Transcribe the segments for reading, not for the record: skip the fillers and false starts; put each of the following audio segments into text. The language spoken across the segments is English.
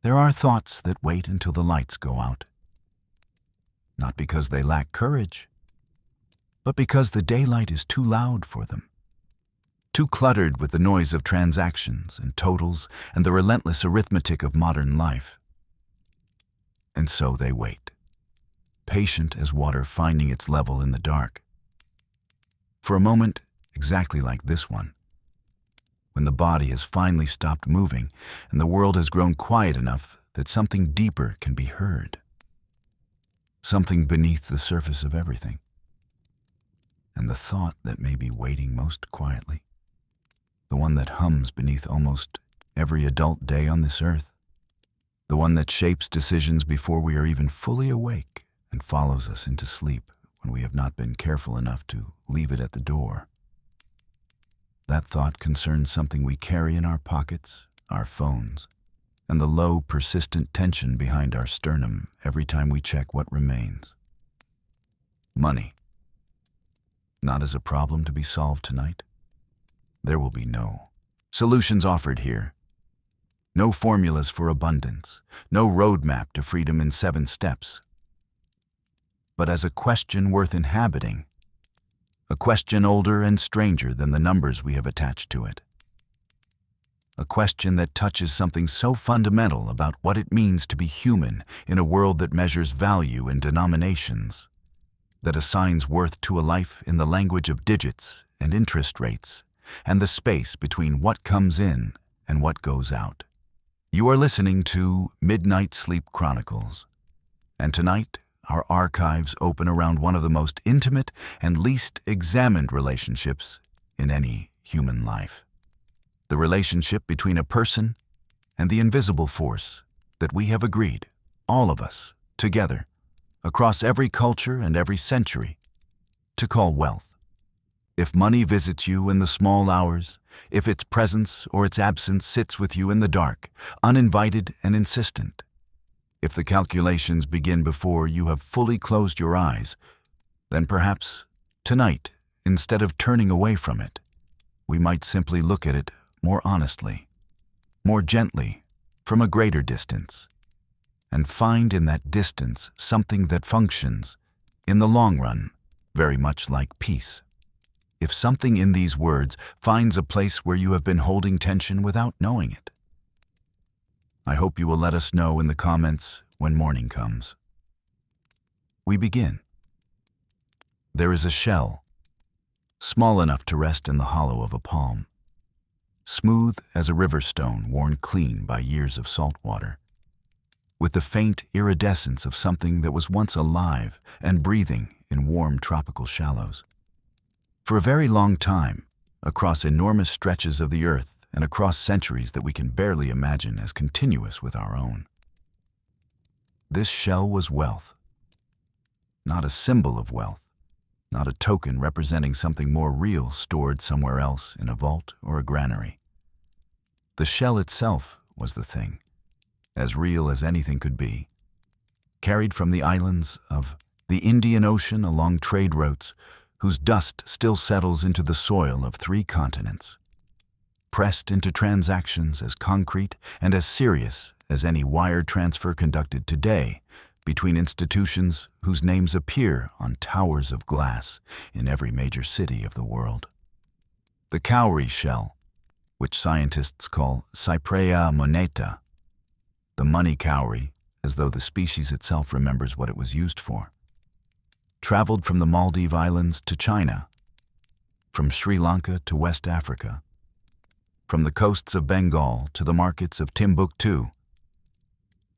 There are thoughts that wait until the lights go out. Not because they lack courage, but because the daylight is too loud for them. Too cluttered with the noise of transactions and totals and the relentless arithmetic of modern life. And so they wait, patient as water finding its level in the dark. For a moment, exactly like this one, when the body has finally stopped moving and the world has grown quiet enough that something deeper can be heard. Something beneath the surface of everything. And the thought that may be waiting most quietly, the one that hums beneath almost every adult day on this earth, the one that shapes decisions before we are even fully awake and follows us into sleep when we have not been careful enough to leave it at the door. That thought concerns something we carry in our pockets, our phones, and the low, persistent tension behind our sternum every time we check what remains. Money. Not as a problem to be solved tonight. There will be no solutions offered here. No formulas for abundance, no roadmap to freedom in 7 steps. But as a question worth inhabiting, a question older and stranger than the numbers we have attached to it. A question that touches something so fundamental about what it means to be human in a world that measures value in denominations, that assigns worth to a life in the language of digits and interest rates, and the space between what comes in and what goes out. You are listening to Midnight Sleep Chronicles, and tonight, our archives open around one of the most intimate and least examined relationships in any human life. The relationship between a person and the invisible force that we have agreed, all of us, together, across every culture and every century, to call wealth. If money visits you in the small hours, if its presence or its absence sits with you in the dark, uninvited and insistent, if the calculations begin before you have fully closed your eyes, then perhaps tonight, instead of turning away from it, we might simply look at it more honestly, more gently, from a greater distance, and find in that distance something that functions, in the long run, very much like peace. If something in these words finds a place where you have been holding tension without knowing it, I hope you will let us know in the comments when morning comes. We begin. There is a shell, small enough to rest in the hollow of a palm, smooth as a river stone worn clean by years of salt water, with the faint iridescence of something that was once alive and breathing in warm tropical shallows. For a very long time, across enormous stretches of the earth, and across centuries that we can barely imagine as continuous with our own. This shell was wealth. Not a symbol of wealth, not a token representing something more real stored somewhere else in a vault or a granary. The shell itself was the thing, as real as anything could be, carried from the islands of the Indian Ocean along trade routes whose dust still settles into the soil of 3 continents. Pressed into transactions as concrete and as serious as any wire transfer conducted today between institutions whose names appear on towers of glass in every major city of the world. The cowrie shell, which scientists call Cypraea moneta, the money cowrie, as though the species itself remembers what it was used for, traveled from the Maldive Islands to China, from Sri Lanka to West Africa, from the coasts of Bengal to the markets of Timbuktu.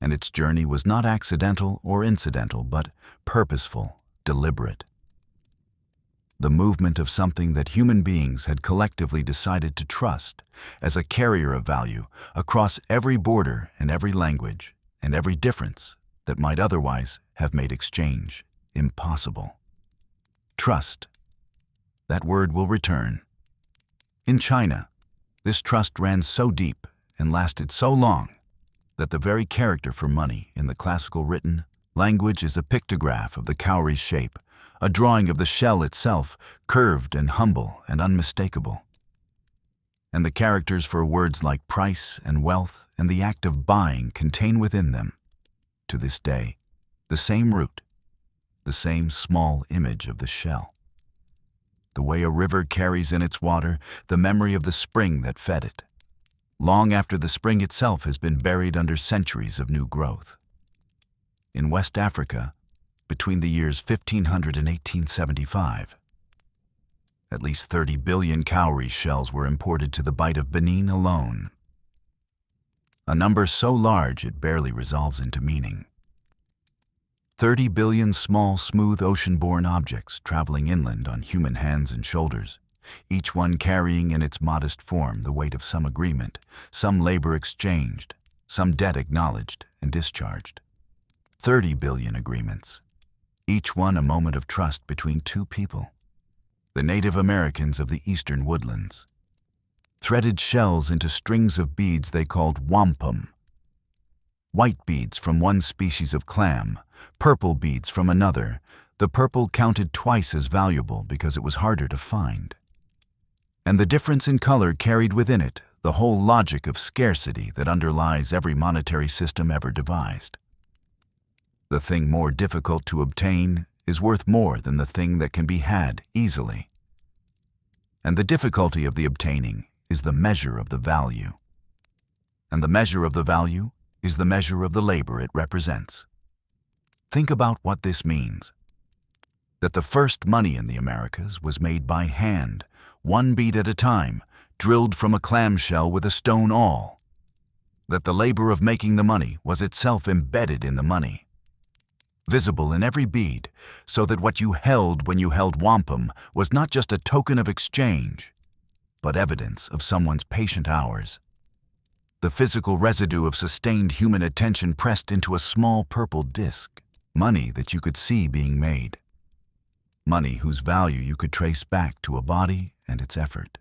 And its journey was not accidental or incidental, but purposeful, deliberate. The movement of something that human beings had collectively decided to trust as a carrier of value across every border and every language and every difference that might otherwise have made exchange impossible. Trust. That word will return. In China, this trust ran so deep and lasted so long that the very character for money in the classical written language is a pictograph of the cowrie's shape, a drawing of the shell itself, curved and humble and unmistakable. and the characters for words like price and wealth and the act of buying contain within them, to this day, the same root, the same small image of the shell. The way a river carries in its water the memory of the spring that fed it, long after the spring itself has been buried under centuries of new growth. In West Africa, between the years 1500 and 1875, at least 30 billion cowrie shells were imported to the Bight of Benin alone, a number so large it barely resolves into meaning. 30 billion small, smooth ocean-borne objects traveling inland on human hands and shoulders, each one carrying in its modest form the weight of some agreement, some labor exchanged, some debt acknowledged and discharged. 30 billion agreements, each one a moment of trust between two people, the Native Americans of the eastern woodlands. Threaded shells into strings of beads they called wampum. White beads from one species of clam, purple beads from another, the purple counted twice as valuable because it was harder to find. And the difference in color carried within it the whole logic of scarcity that underlies every monetary system ever devised. The thing more difficult to obtain is worth more than the thing that can be had easily. And the difficulty of the obtaining is the measure of the value. And the measure of the value is the measure of the labor it represents. Think about what this means. That the first money in the Americas was made by hand, one bead at a time, drilled from a clamshell with a stone awl. That the labor of making the money was itself embedded in the money, visible in every bead, so that what you held when you held wampum was not just a token of exchange, but evidence of someone's patient hours. The physical residue of sustained human attention pressed into a small purple disc, money that you could see being made. Money whose value you could trace back to a body and its effort.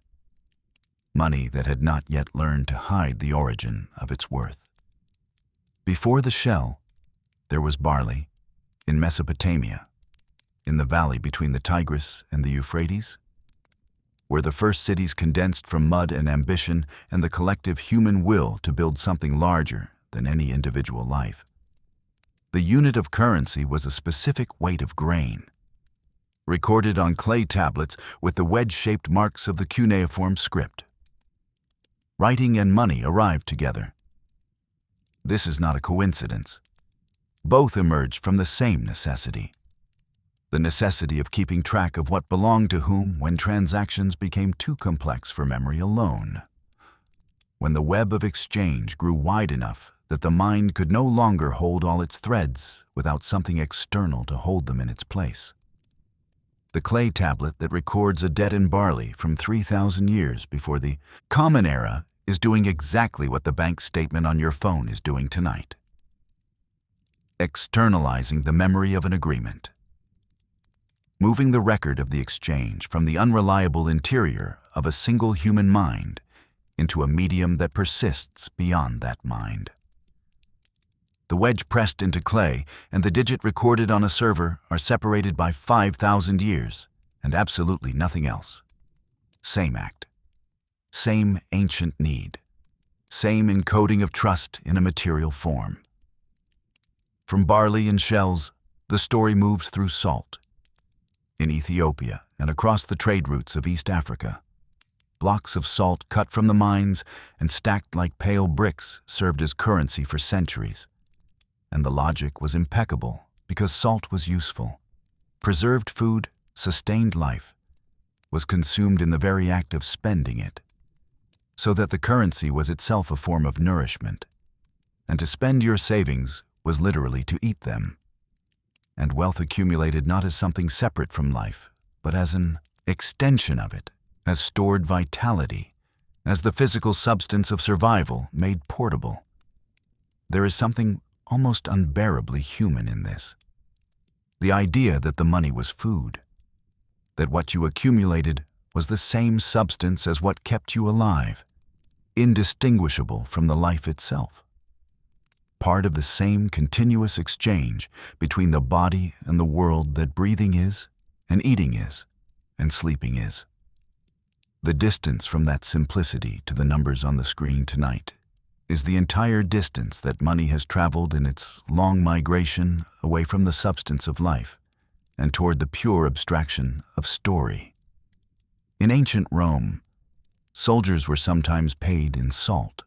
Money that had not yet learned to hide the origin of its worth. Before the shell, there was barley, in Mesopotamia, in the valley between the Tigris and the Euphrates, where the first cities condensed from mud and ambition and the collective human will to build something larger than any individual life. The unit of currency was a specific weight of grain, recorded on clay tablets with the wedge-shaped marks of the cuneiform script. Writing and money arrived together. This is not a coincidence. Both emerged from the same necessity. The necessity of keeping track of what belonged to whom when transactions became too complex for memory alone. When the web of exchange grew wide enough that the mind could no longer hold all its threads without something external to hold them in its place. The clay tablet that records a debt in barley from 3,000 years before the Common Era is doing exactly what the bank statement on your phone is doing tonight. Externalizing the memory of an agreement. Moving the record of the exchange from the unreliable interior of a single human mind into a medium that persists beyond that mind. The wedge pressed into clay and the digit recorded on a server are separated by 5,000 years and absolutely nothing else. Same act. Same ancient need. Same encoding of trust in a material form. From barley and shells, the story moves through salt. In Ethiopia and across the trade routes of East Africa, blocks of salt cut from the mines and stacked like pale bricks served as currency for centuries. And the logic was impeccable because salt was useful. Preserved food, sustained life, was consumed in the very act of spending it, so that the currency was itself a form of nourishment. And to spend your savings was literally to eat them. And wealth accumulated not as something separate from life, but as an extension of it, as stored vitality, as the physical substance of survival made portable. There is something almost unbearably human in this. The idea that the money was food, that what you accumulated was the same substance as what kept you alive, indistinguishable from the life itself. Part of the same continuous exchange between the body and the world that breathing is, and eating is, and sleeping is. The distance from that simplicity to the numbers on the screen tonight is the entire distance that money has traveled in its long migration away from the substance of life and toward the pure abstraction of story. In ancient Rome, soldiers were sometimes paid in salt.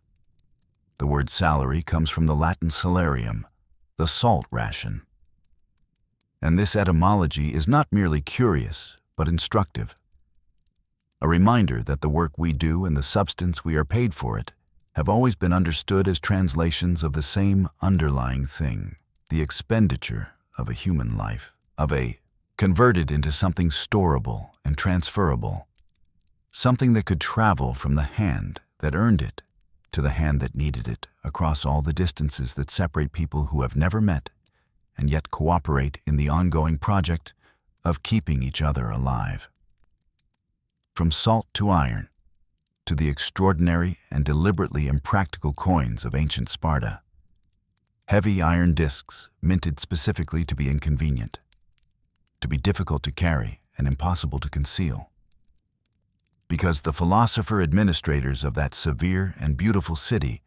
The word salary comes from the Latin salarium, the salt ration. And this etymology is not merely curious, but instructive. A reminder that the work we do and the substance we are paid for it have always been understood as translations of the same underlying thing, the expenditure of a human life, converted into something storable and transferable, something that could travel from the hand that earned it to the hand that needed it across all the distances that separate people who have never met and yet cooperate in the ongoing project of keeping each other alive. From salt to iron, to the extraordinary and deliberately impractical coins of ancient Sparta, heavy iron discs minted specifically to be inconvenient, to be difficult to carry and impossible to conceal. Because the philosopher administrators of that severe and beautiful city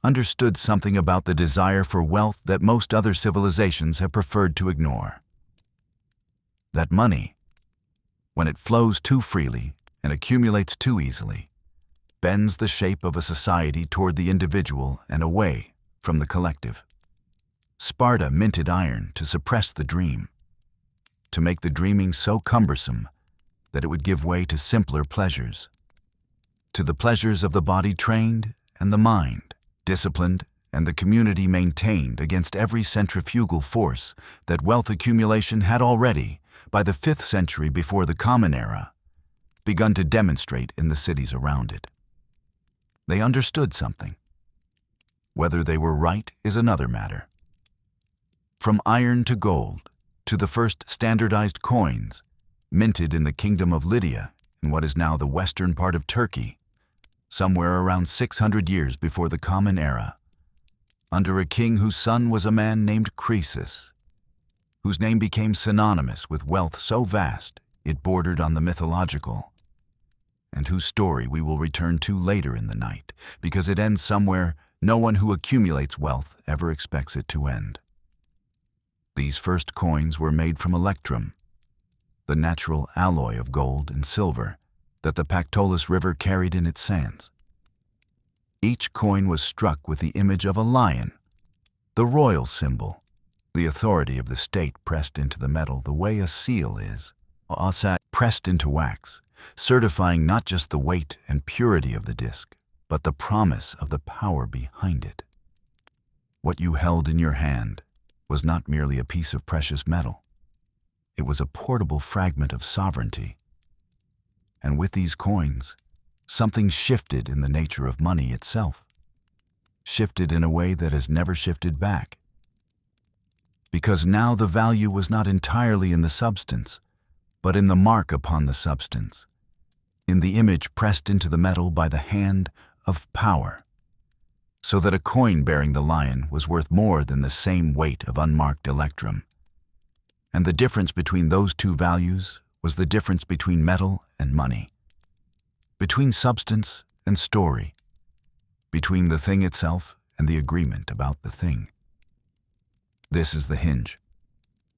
understood something about the desire for wealth that most other civilizations have preferred to ignore. That money, when it flows too freely and accumulates too easily, bends the shape of a society toward the individual and away from the collective. Sparta minted iron to suppress the dream, to make the dreaming so cumbersome that it would give way to simpler pleasures, to the pleasures of the body trained and the mind disciplined and the community maintained against every centrifugal force that wealth accumulation had already, by the 5th century before the Common Era, begun to demonstrate in the cities around it. They understood something. Whether they were right is another matter. From iron to gold, to the first standardized coins, minted in the kingdom of Lydia in what is now the western part of Turkey, somewhere around 600 years before the Common Era, under a king whose son was a man named Croesus, whose name became synonymous with wealth so vast it bordered on the mythological, and whose story we will return to later in the night, because it ends somewhere no one who accumulates wealth ever expects it to end. These first coins were made from electrum, the natural alloy of gold and silver that the Pactolus River carried in its sands. Each coin was struck with the image of a lion, the royal symbol, the authority of the state pressed into the metal the way a seal is, pressed into wax, certifying not just the weight and purity of the disc, but the promise of the power behind it. What you held in your hand was not merely a piece of precious metal. It was a portable fragment of sovereignty. And with these coins, something shifted in the nature of money itself, shifted in a way that has never shifted back. Because now the value was not entirely in the substance, but in the mark upon the substance, in the image pressed into the metal by the hand of power, so that a coin bearing the lion was worth more than the same weight of unmarked electrum. And the difference between those two values was the difference between metal and money, between substance and story, between the thing itself and the agreement about the thing. This is the hinge.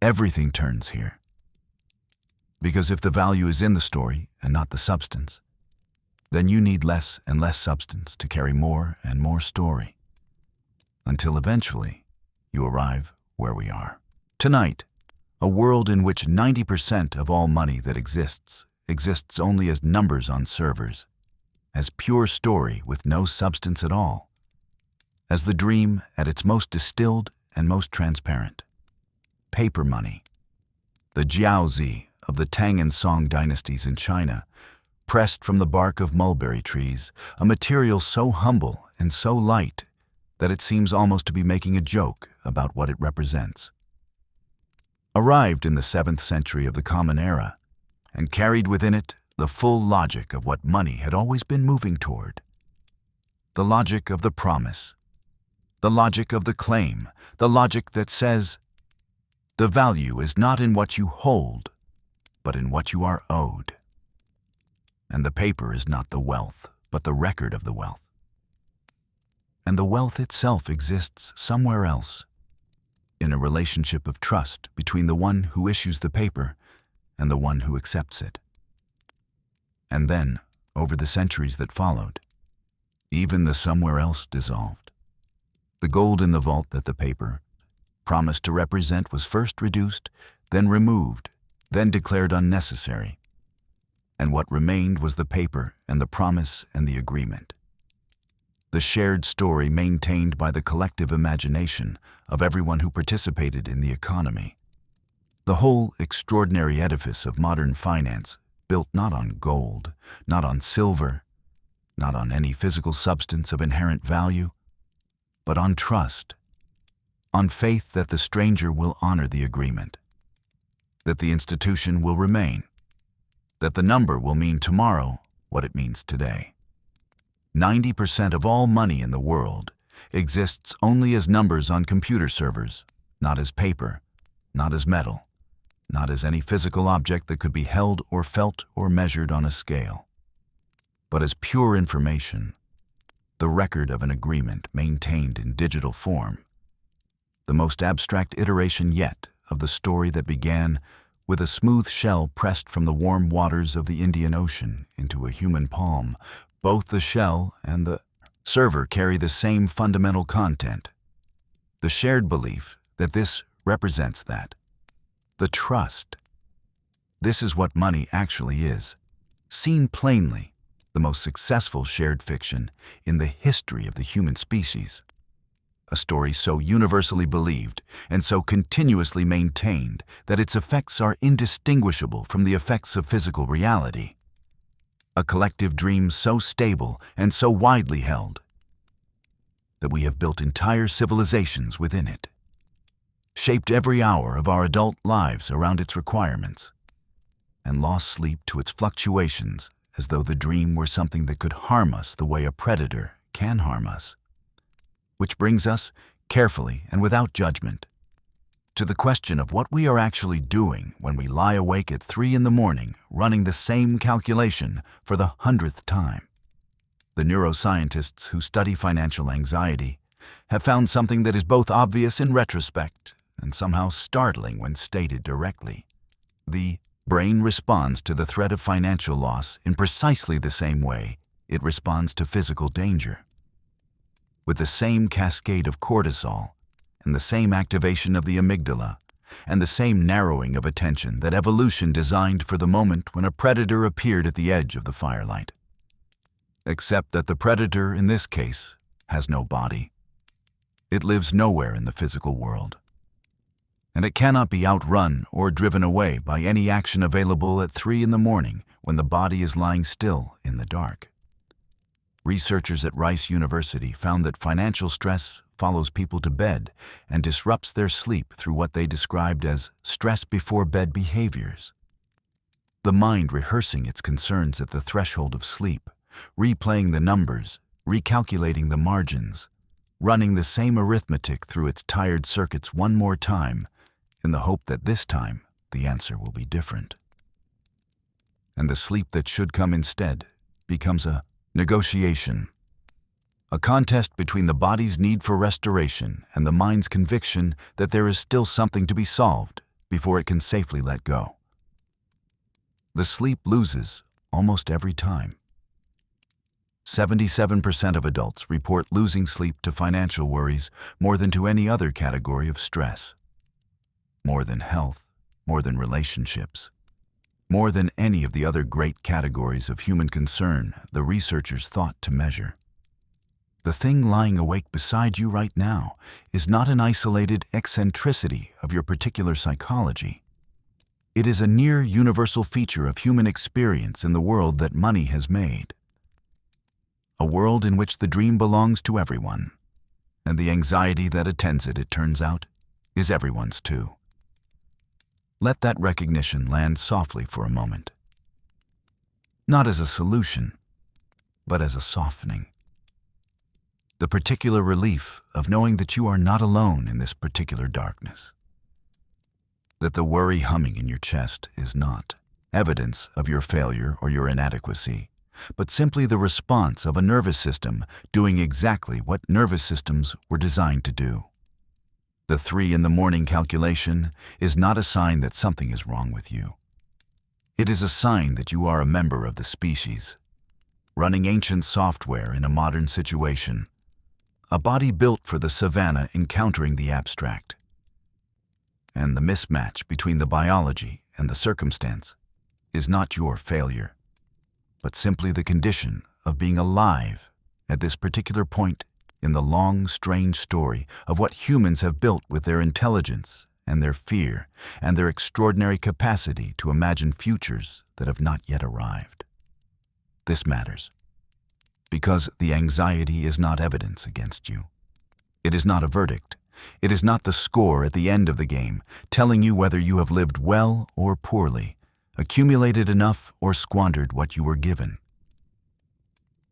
Everything turns here. Because if the value is in the story and not the substance, then you need less and less substance to carry more and more story, until eventually you arrive where we are. Tonight, a world in which 90% of all money that exists only as numbers on servers, as pure story with no substance at all, as the dream at its most distilled and most transparent. Paper money, the jiaozi of the Tang and Song dynasties in China, pressed from the bark of mulberry trees, a material so humble and so light that it seems almost to be making a joke about what it represents. Arrived in the 7th century of the Common Era, and carried within it the full logic of what money had always been moving toward. The logic of the promise, the logic of the claim, the logic that says, the value is not in what you hold, but in what you are owed. And the paper is not the wealth, but the record of the wealth. And the wealth itself exists somewhere else, in a relationship of trust between the one who issues the paper and the one who accepts it. And then, over the centuries that followed, even the somewhere else dissolved. The gold in the vault that the paper promised to represent was first reduced, then removed, then declared unnecessary. And what remained was the paper and the promise and the agreement. The shared story maintained by the collective imagination of everyone who participated in the economy. The whole extraordinary edifice of modern finance, built not on gold, not on silver, not on any physical substance of inherent value, but on trust, on faith that the stranger will honor the agreement, that the institution will remain, that the number will mean tomorrow what it means today. 90% of all money in the world exists only as numbers on computer servers, not as paper, not as metal, not as any physical object that could be held or felt or measured on a scale, but as pure information, the record of an agreement maintained in digital form, the most abstract iteration yet of the story that began with a smooth shell pressed from the warm waters of the Indian Ocean into a human palm. Both the shell and the server carry the same fundamental content, the shared belief that this represents that. The trust. This is what money actually is, seen plainly, the most successful shared fiction in the history of the human species. A story so universally believed and so continuously maintained that its effects are indistinguishable from the effects of physical reality. A collective dream so stable and so widely held that we have built entire civilizations within it, shaped every hour of our adult lives around its requirements, and lost sleep to its fluctuations as though the dream were something that could harm us the way a predator can harm us. Which brings us, carefully and without judgment, to the question of what we are actually doing when we lie awake at 3 a.m. running the same calculation for the 100th time. The neuroscientists who study financial anxiety have found something that is both obvious in retrospect and somehow startling when stated directly. The brain responds to the threat of financial loss in precisely the same way it responds to physical danger, with the same cascade of cortisol and the same activation of the amygdala and the same narrowing of attention that evolution designed for the moment when a predator appeared at the edge of the firelight. Except that the predator, in this case, has no body. It lives nowhere in the physical world, and it cannot be outrun or driven away by any action available at 3 a.m. when the body is lying still in the dark. Researchers at Rice University found that financial stress follows people to bed and disrupts their sleep through what they described as stress before bed behaviors. The mind rehearsing its concerns at the threshold of sleep, replaying the numbers, recalculating the margins, running the same arithmetic through its tired circuits one more time in the hope that this time the answer will be different. And the sleep that should come instead becomes a negotiation, a contest between the body's need for restoration and the mind's conviction that there is still something to be solved before it can safely let go. The sleep loses almost every time. 77% of adults report losing sleep to financial worries more than to any other category of stress. More than health, more than relationships, more than any of the other great categories of human concern the researchers thought to measure. The thing lying awake beside you right now is not an isolated eccentricity of your particular psychology. It is a near universal feature of human experience in the world that money has made. A world in which the dream belongs to everyone, and the anxiety that attends it, it turns out, is everyone's too. Let that recognition land softly for a moment. Not as a solution, but as a softening. The particular relief of knowing that you are not alone in this particular darkness. That the worry humming in your chest is not, evidence of your failure or your inadequacy, but simply the response of a nervous system doing exactly what nervous systems were designed to do. The 3 in the morning calculation is not a sign that something is wrong with you. It is a sign that you are a member of the species, running ancient software in a modern situation, a body built for the savannah encountering the abstract. And the mismatch between the biology and the circumstance is not your failure, but simply the condition of being alive at this particular point in the long, strange story of what humans have built with their intelligence and their fear and their extraordinary capacity to imagine futures that have not yet arrived. This matters because the anxiety is not evidence against you. It is not a verdict. It is not the score at the end of the game telling you whether you have lived well or poorly, accumulated enough or squandered what you were given.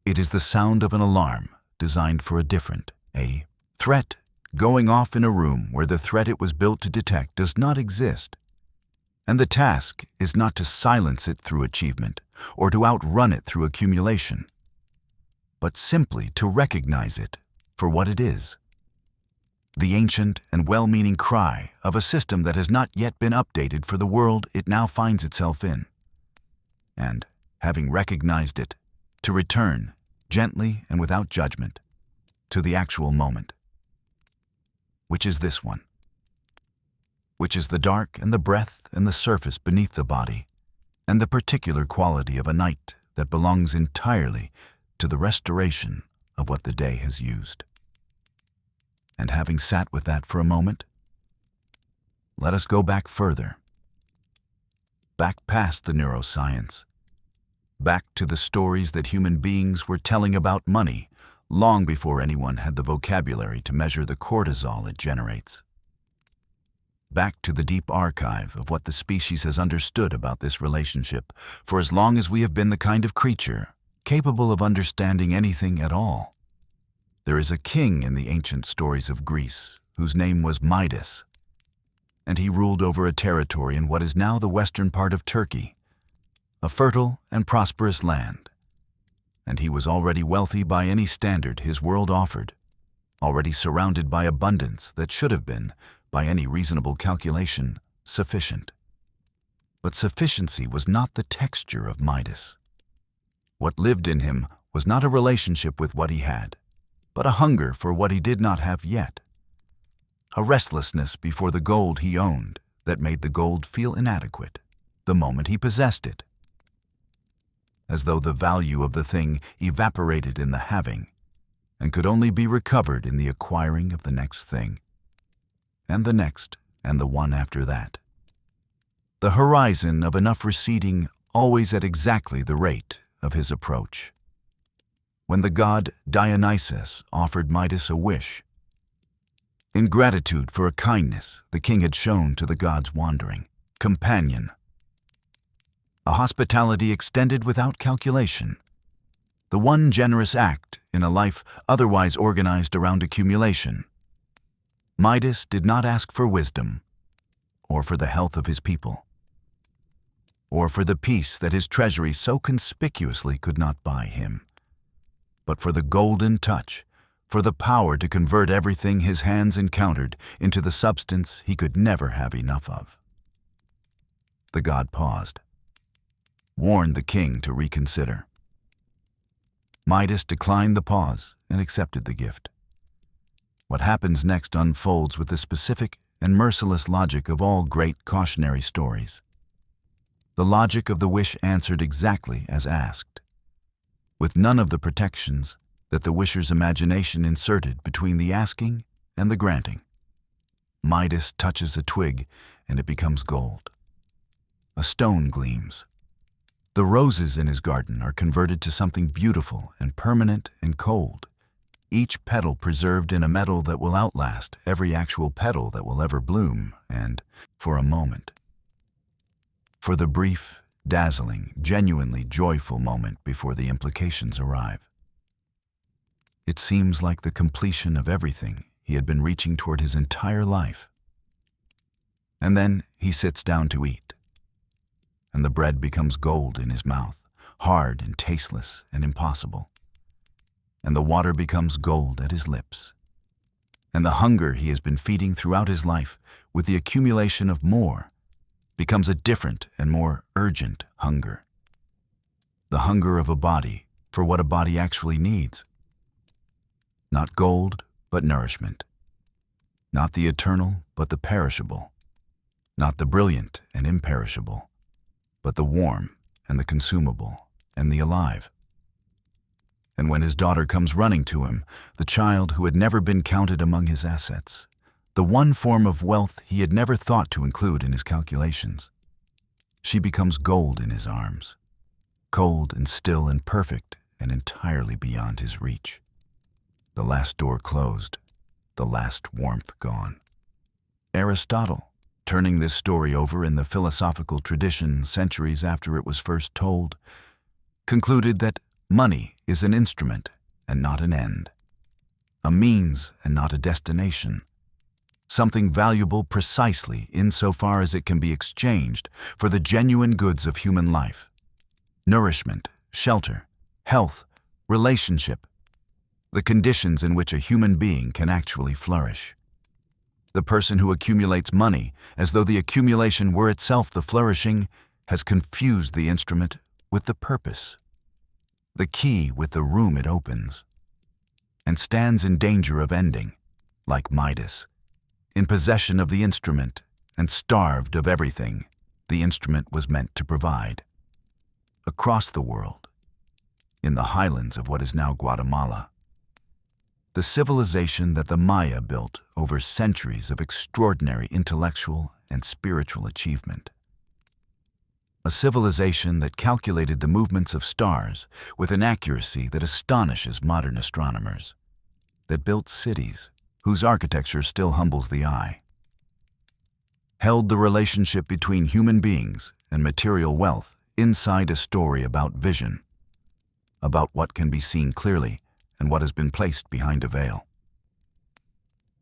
It is the sound of an alarm designed for a threat going off in a room where the threat it was built to detect does not exist. And the task is not to silence it through achievement or to outrun it through accumulation, but simply to recognize it for what it is. The ancient and well-meaning cry of a system that has not yet been updated for the world it now finds itself in. And, having recognized it, to return, gently and without judgment, to the actual moment. Which is this one? Which is the dark and the breath and the surface beneath the body, and the particular quality of a night that belongs entirely to the restoration of what the day has used. And having sat with that for a moment, let us go back further, back past the neuroscience, back to the stories that human beings were telling about money long before anyone had the vocabulary to measure the cortisol it generates. Back to the deep archive of what the species has understood about this relationship for as long as we have been the kind of creature capable of understanding anything at all. There is a king in the ancient stories of Greece whose name was Midas, and he ruled over a territory in what is now the western part of Turkey, a fertile and prosperous land. And he was already wealthy by any standard his world offered, already surrounded by abundance that should have been, by any reasonable calculation, sufficient. But sufficiency was not the texture of Midas. What lived in him was not a relationship with what he had, but a hunger for what he did not have yet, a restlessness before the gold he owned that made the gold feel inadequate the moment he possessed it, as though the value of the thing evaporated in the having and could only be recovered in the acquiring of the next thing, and the next, and the one after that. The horizon of enough receding always at exactly the rate of his approach. When the god Dionysus offered Midas a wish, in gratitude for a kindness the king had shown to the god's wandering companion, a hospitality extended without calculation, the one generous act in a life otherwise organized around accumulation, Midas did not ask for wisdom, or for the health of his people, or for the peace that his treasury so conspicuously could not buy him, but for the golden touch, for the power to convert everything his hands encountered into the substance he could never have enough of. The god paused, warned the king to reconsider. Midas declined the pause and accepted the gift. What happens next unfolds with the specific and merciless logic of all great cautionary stories. The logic of the wish answered exactly as asked, with none of the protections that the wisher's imagination inserted between the asking and the granting. Midas touches a twig and it becomes gold. A stone gleams. The roses in his garden are converted to something beautiful and permanent and cold, each petal preserved in a metal that will outlast every actual petal that will ever bloom, and, for a moment, for the brief, dazzling, genuinely joyful moment before the implications arrive. It seems like the completion of everything he had been reaching toward his entire life. And then he sits down to eat. and the bread becomes gold in his mouth, hard and tasteless and impossible. And the water becomes gold at his lips. And the hunger he has been feeding throughout his life with the accumulation of more becomes a different and more urgent hunger. The hunger of a body for what a body actually needs. Not gold, but nourishment. Not the eternal, but the perishable. Not the brilliant and imperishable, but the warm and the consumable and the alive. And when his daughter comes running to him, the child who had never been counted among his assets, the one form of wealth he had never thought to include in his calculations, she becomes gold in his arms, cold and still and perfect and entirely beyond his reach. The last door closed, the last warmth gone. Aristotle, turning this story over in the philosophical tradition centuries after it was first told, concluded that money is an instrument and not an end, a means and not a destination, something valuable precisely insofar as it can be exchanged for the genuine goods of human life: nourishment, shelter, health, relationship, the conditions in which a human being can actually flourish. The person who accumulates money as though the accumulation were itself the flourishing has confused the instrument with the purpose, the key with the room it opens, and stands in danger of ending, like Midas, in possession of the instrument and starved of everything the instrument was meant to provide. Across the world, in the highlands of what is now Guatemala, the civilization that the Maya built over centuries of extraordinary intellectual and spiritual achievement. A civilization that calculated the movements of stars with an accuracy that astonishes modern astronomers, that built cities whose architecture still humbles the eye, held the relationship between human beings and material wealth inside a story about vision, about what can be seen clearly and what has been placed behind a veil.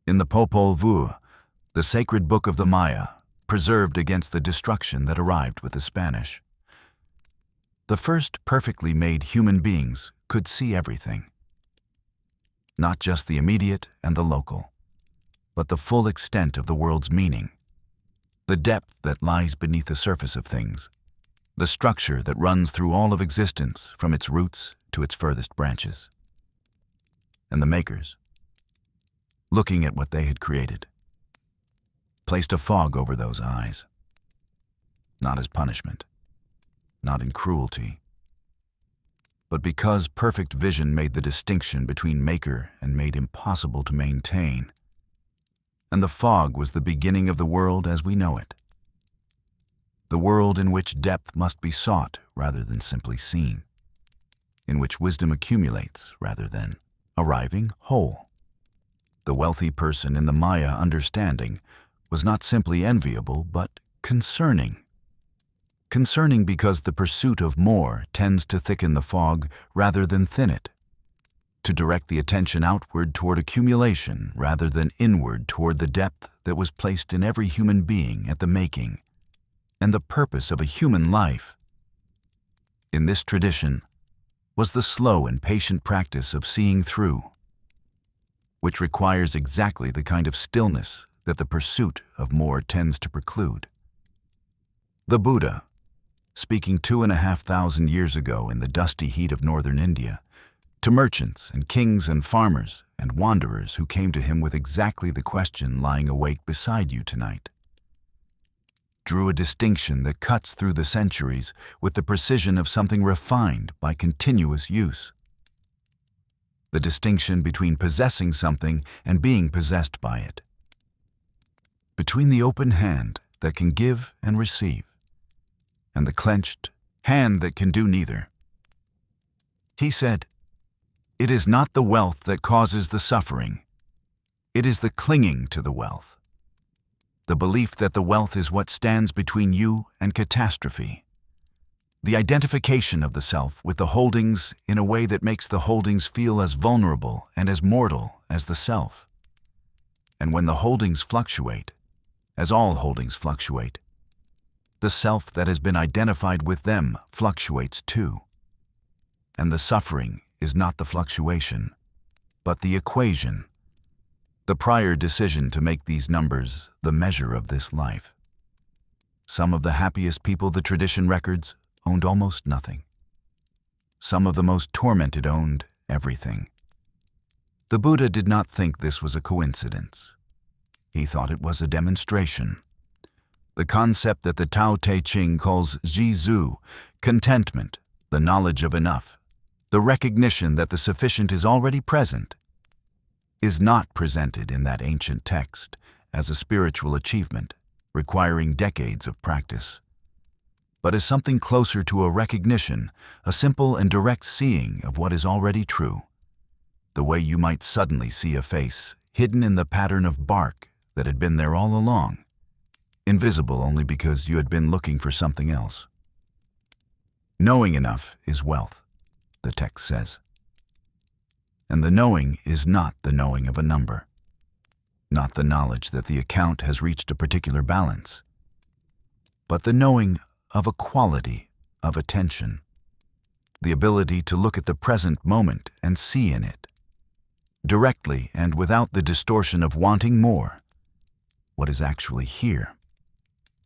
In the Popol Vuh, the sacred book of the Maya, preserved against the destruction that arrived with the Spanish, the first perfectly made human beings could see everything. Not just the immediate and the local, but the full extent of the world's meaning, the depth that lies beneath the surface of things, the structure that runs through all of existence from its roots to its furthest branches. And the makers, looking at what they had created, placed a fog over those eyes, not as punishment, not in cruelty, but because perfect vision made the distinction between maker and made impossible to maintain. And the fog was the beginning of the world as we know it, the world in which depth must be sought rather than simply seen, in which wisdom accumulates rather than arriving whole. The wealthy person in the Maya understanding was not simply enviable, but concerning. Concerning because the pursuit of more tends to thicken the fog rather than thin it, to direct the attention outward toward accumulation rather than inward toward the depth that was placed in every human being at the making, and the purpose of a human life. In this tradition was the slow and patient practice of seeing through, which requires exactly the kind of stillness that the pursuit of more tends to preclude. The Buddha, speaking 2,500 years ago in the dusty heat of northern India, to merchants and kings and farmers and wanderers who came to him with exactly the question lying awake beside you tonight, drew a distinction that cuts through the centuries with the precision of something refined by continuous use. The distinction between possessing something and being possessed by it. Between the open hand that can give and receive, and the clenched hand that can do neither. He said, "It is not the wealth that causes the suffering. It is the clinging to the wealth. The belief that the wealth is what stands between you and catastrophe. The identification of the self with the holdings in a way that makes the holdings feel as vulnerable and as mortal as the self. And when the holdings fluctuate, as all holdings fluctuate, The self that has been identified with them fluctuates too. And the suffering is not the fluctuation, but the equation, the prior decision to make these numbers the measure of this life. Some of the happiest people the tradition records owned almost nothing. Some of the most tormented owned everything. The Buddha did not think this was a coincidence. He thought it was a demonstration. The concept that the Tao Te Ching calls Zhi-Zu, contentment, the knowledge of enough, the recognition that the sufficient is already present, is not presented in that ancient text as a spiritual achievement requiring decades of practice, but as something closer to a recognition, a simple and direct seeing of what is already true, the way you might suddenly see a face hidden in the pattern of bark that had been there all along, invisible only because you had been looking for something else. Knowing enough is wealth, the text says. And the knowing is not the knowing of a number, not the knowledge that the account has reached a particular balance, but the knowing of a quality of attention, the ability to look at the present moment and see in it, directly and without the distortion of wanting more, what is actually here.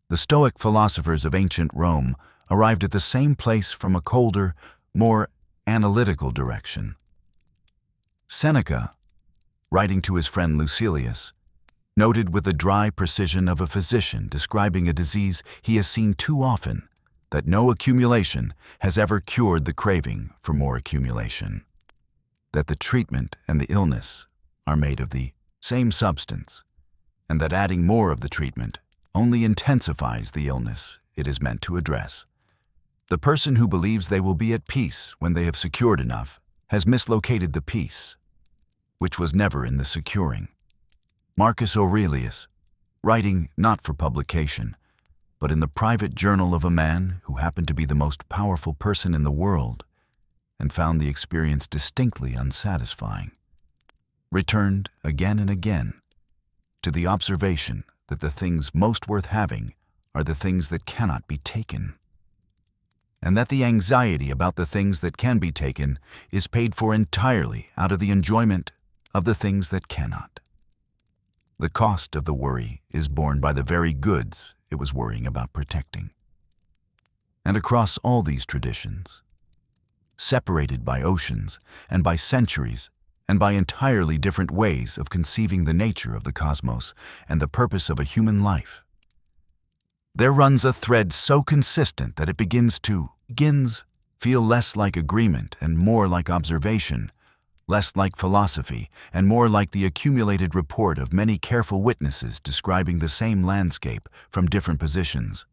The Stoic philosophers of ancient Rome arrived at the same place from a colder, more analytical direction. Seneca, writing to his friend Lucilius, noted with the dry precision of a physician describing a disease he has seen too often that no accumulation has ever cured the craving for more accumulation, that the treatment and the illness are made of the same substance, and that adding more of the treatment only intensifies the illness it is meant to address. The person who believes they will be at peace when they have secured enough has mislocated the peace, which was never in the securing. Marcus Aurelius, writing not for publication, but in the private journal of a man who happened to be the most powerful person in the world and found the experience distinctly unsatisfying, returned again and again to the observation that the things most worth having are the things that cannot be taken, and that the anxiety about the things that can be taken is paid for entirely out of the enjoyment of the things that cannot. The cost of the worry is borne by the very goods it was worrying about protecting. And across all these traditions, separated by oceans and by centuries and by entirely different ways of conceiving the nature of the cosmos and the purpose of a human life, there runs a thread so consistent that it begins feel less like agreement and more like observation, less like philosophy and more like the accumulated report of many careful witnesses describing the same landscape from different positions.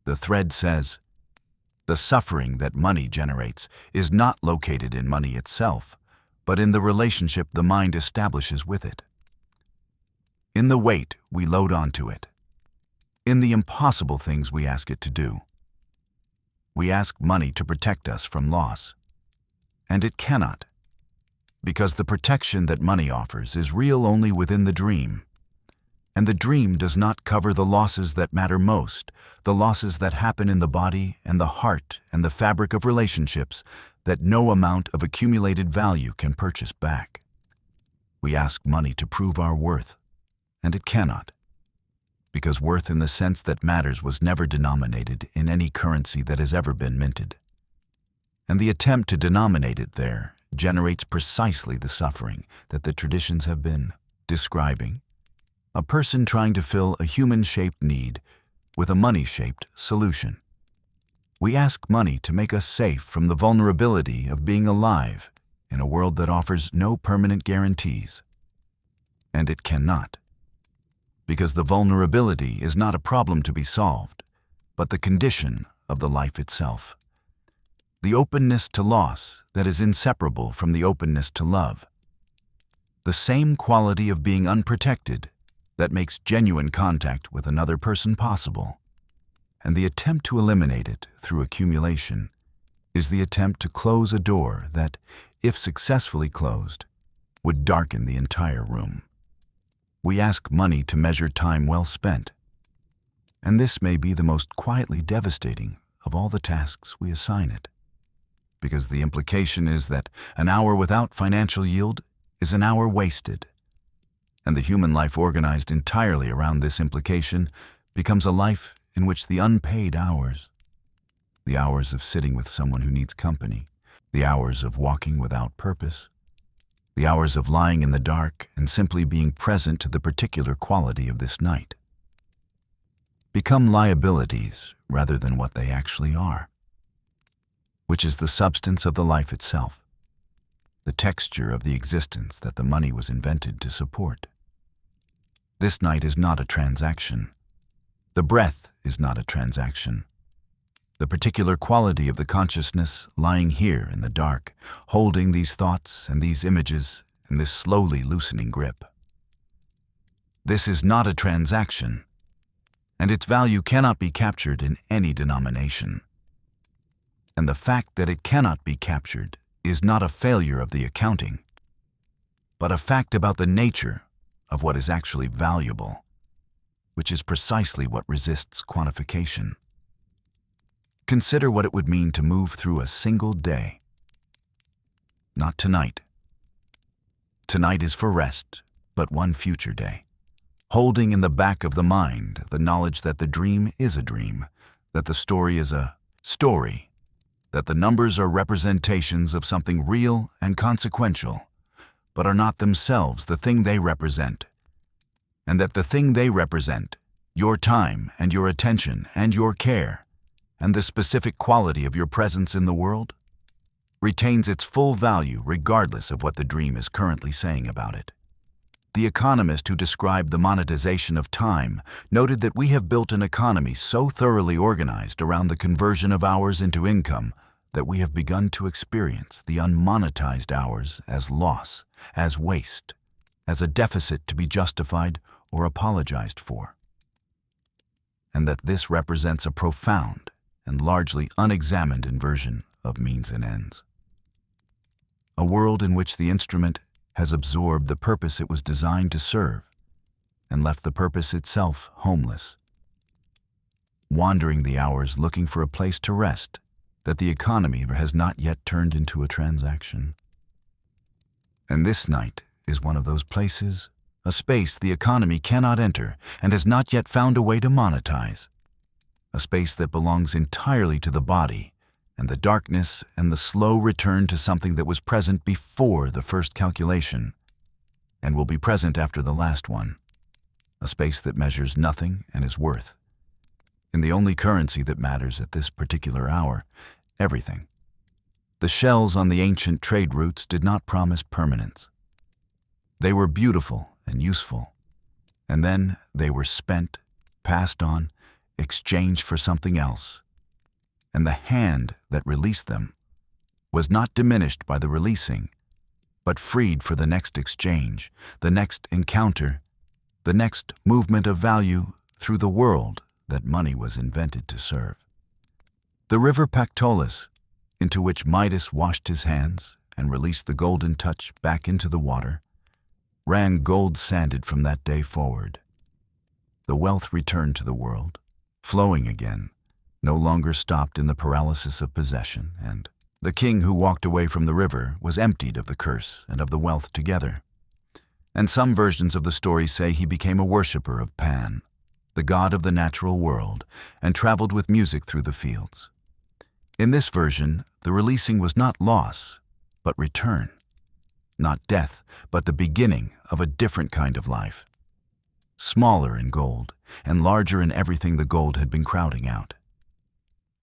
The thread says, the suffering that money generates is not located in money itself, but in the relationship the mind establishes with it, in the weight we load onto it, in the impossible things we ask it to do. We ask money to protect us from loss, and it cannot, because the protection that money offers is real only within the dream, and the dream does not cover the losses that matter most, the losses that happen in the body and the heart and the fabric of relationships that no amount of accumulated value can purchase back. We ask money to prove our worth, and it cannot, because worth in the sense that matters was never denominated in any currency that has ever been minted, and the attempt to denominate it there generates precisely the suffering that the traditions have been describing. A person trying to fill a human-shaped need with a money-shaped solution. We ask money to make us safe from the vulnerability of being alive in a world that offers no permanent guarantees. And it cannot, because the vulnerability is not a problem to be solved, but the condition of the life itself. The openness to loss that is inseparable from the openness to love. The same quality of being unprotected that makes genuine contact with another person possible. And the attempt to eliminate it through accumulation is the attempt to close a door that, if successfully closed, would darken the entire room. We ask money to measure time well spent, And this may be the most quietly devastating of all the tasks we assign it, because the implication is that an hour without financial yield is an hour wasted, and the human life organized entirely around this implication becomes a life in which the unpaid hours, the hours of sitting with someone who needs company, the hours of walking without purpose, the hours of lying in the dark and simply being present to the particular quality of this night, become liabilities rather than what they actually are, which is the substance of the life itself, the texture of the existence that the money was invented to support. This night is not a transaction. The breath is not a transaction. The particular quality of the consciousness lying here in the dark, holding these thoughts and these images in this slowly loosening grip. This is not a transaction, and its value cannot be captured in any denomination. And the fact that it cannot be captured is not a failure of the accounting, but a fact about the nature of what is actually valuable, which is precisely what resists quantification. Consider what it would mean to move through a single day. Not tonight. Tonight is for rest, but one future day. Holding in the back of the mind the knowledge that the dream is a dream, that the story is a story, that the numbers are representations of something real and consequential, but are not themselves the thing they represent, and that the thing they represent, your time and your attention and your care, and the specific quality of your presence in the world, retains its full value regardless of what the dream is currently saying about it. The economist who described the monetization of time noted that we have built an economy so thoroughly organized around the conversion of hours into income that we have begun to experience the unmonetized hours as loss, as waste, as a deficit to be justified or apologized for. And that this represents a profound and largely unexamined inversion of means and ends. A world in which the instrument has absorbed the purpose it was designed to serve and left the purpose itself homeless, wandering the hours looking for a place to rest that the economy has not yet turned into a transaction. And this night is one of those places, a space the economy cannot enter and has not yet found a way to monetize, a space that belongs entirely to the body and the darkness and the slow return to something that was present before the first calculation and will be present after the last one, a space that measures nothing and is worth, in the only currency that matters at this particular hour, everything. The shells on the ancient trade routes did not promise permanence. They were beautiful and useful, and then they were spent, passed on, exchanged for something else, and the hand that released them was not diminished by the releasing, but freed for the next exchange, the next encounter, the next movement of value through the world that money was invented to serve. The river Pactolus, into which Midas washed his hands and released the golden touch back into the water, ran gold-sanded from that day forward. The wealth returned to the world, flowing again, no longer stopped in the paralysis of possession, and the king who walked away from the river was emptied of the curse and of the wealth together. And some versions of the story say he became a worshipper of Pan, the god of the natural world, and traveled with music through the fields. In this version, the releasing was not loss, but return, not death, but the beginning of a different kind of life, smaller in gold and larger in everything the gold had been crowding out.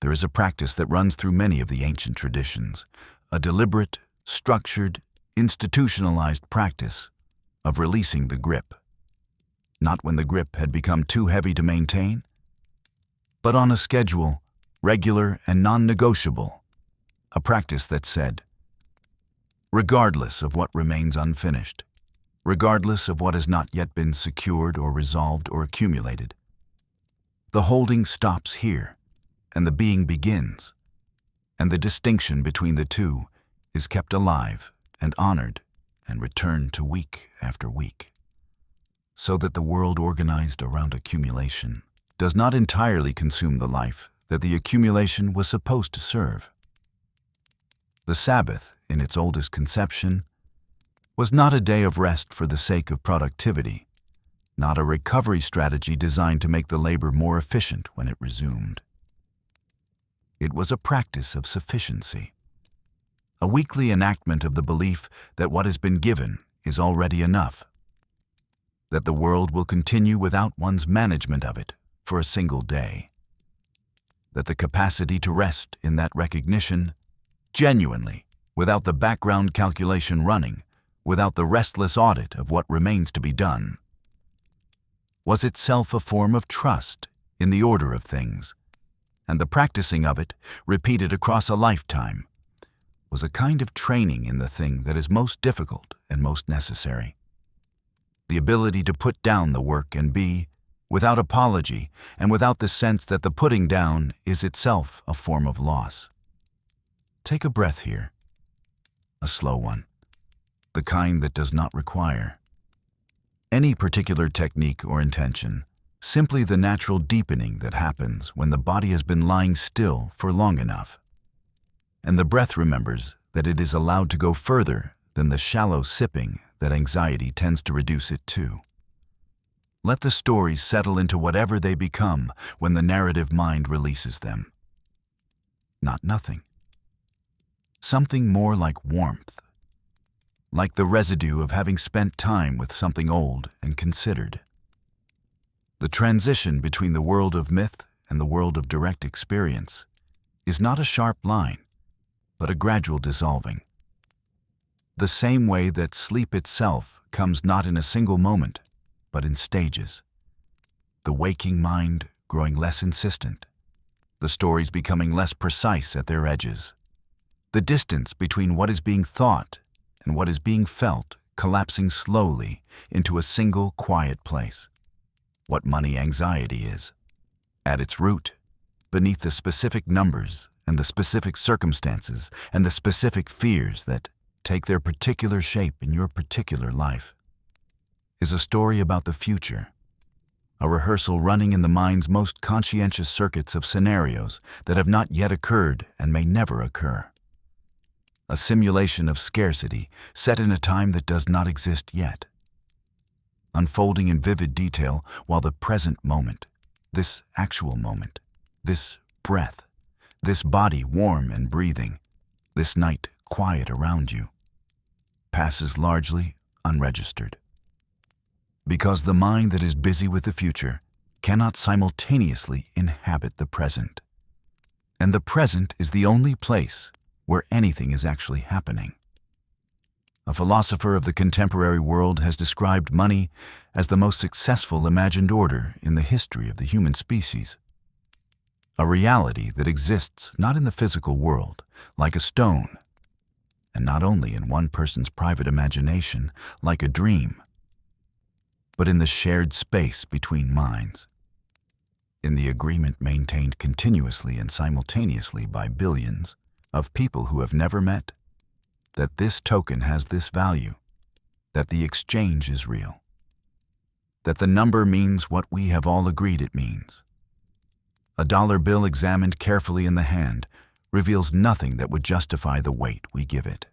There is a practice that runs through many of the ancient traditions, a deliberate, structured, institutionalized practice of releasing the grip, not when the grip had become too heavy to maintain, but on a schedule, regular and non-negotiable, a practice that said, regardless of what remains unfinished, regardless of what has not yet been secured or resolved or accumulated, the holding stops here, and the being begins, and the distinction between the two is kept alive and honored and returned to week after week, so that the world organized around accumulation does not entirely consume the life that the accumulation was supposed to serve. The Sabbath, in its oldest conception, was not a day of rest for the sake of productivity, not a recovery strategy designed to make the labor more efficient when it resumed. It was a practice of sufficiency, a weekly enactment of the belief that what has been given is already enough, that the world will continue without one's management of it for a single day, that the capacity to rest in that recognition, genuinely, without the background calculation running, without the restless audit of what remains to be done, was itself a form of trust in the order of things, and the practicing of it, repeated across a lifetime, was a kind of training in the thing that is most difficult and most necessary. The ability to put down the work and be, without apology and without the sense that the putting down is itself a form of loss. Take a breath here, a slow one, the kind that does not require any particular technique or intention, simply the natural deepening that happens when the body has been lying still for long enough, and the breath remembers that it is allowed to go further than the shallow sipping that anxiety tends to reduce it to. Let the stories settle into whatever they become when the narrative mind releases them. Not nothing. Something more like warmth, like the residue of having spent time with something old and considered. The transition between the world of myth and the world of direct experience is not a sharp line, but a gradual dissolving. The same way that sleep itself comes not in a single moment, but in stages. The waking mind growing less insistent, the stories becoming less precise at their edges, the distance between what is being thought and what is being felt collapsing slowly into a single quiet place. What money anxiety is. At its root, beneath the specific numbers and the specific circumstances and the specific fears that take their particular shape in your particular life, is a story about the future, a rehearsal running in the mind's most conscientious circuits of scenarios that have not yet occurred and may never occur. A simulation of scarcity set in a time that does not exist yet, unfolding in vivid detail while the present moment, this actual moment, this breath, this body warm and breathing, this night quiet around you, passes largely unregistered. Because the mind that is busy with the future cannot simultaneously inhabit the present. And the present is the only place where anything is actually happening. A philosopher of the contemporary world has described money as the most successful imagined order in the history of the human species. A reality that exists not in the physical world, like a stone, and not only in one person's private imagination, like a dream, but in the shared space between minds, in the agreement maintained continuously and simultaneously by billions of people who have never met, that this token has this value, that the exchange is real, that the number means what we have all agreed it means. A dollar bill examined carefully in the hand reveals nothing that would justify the weight we give it.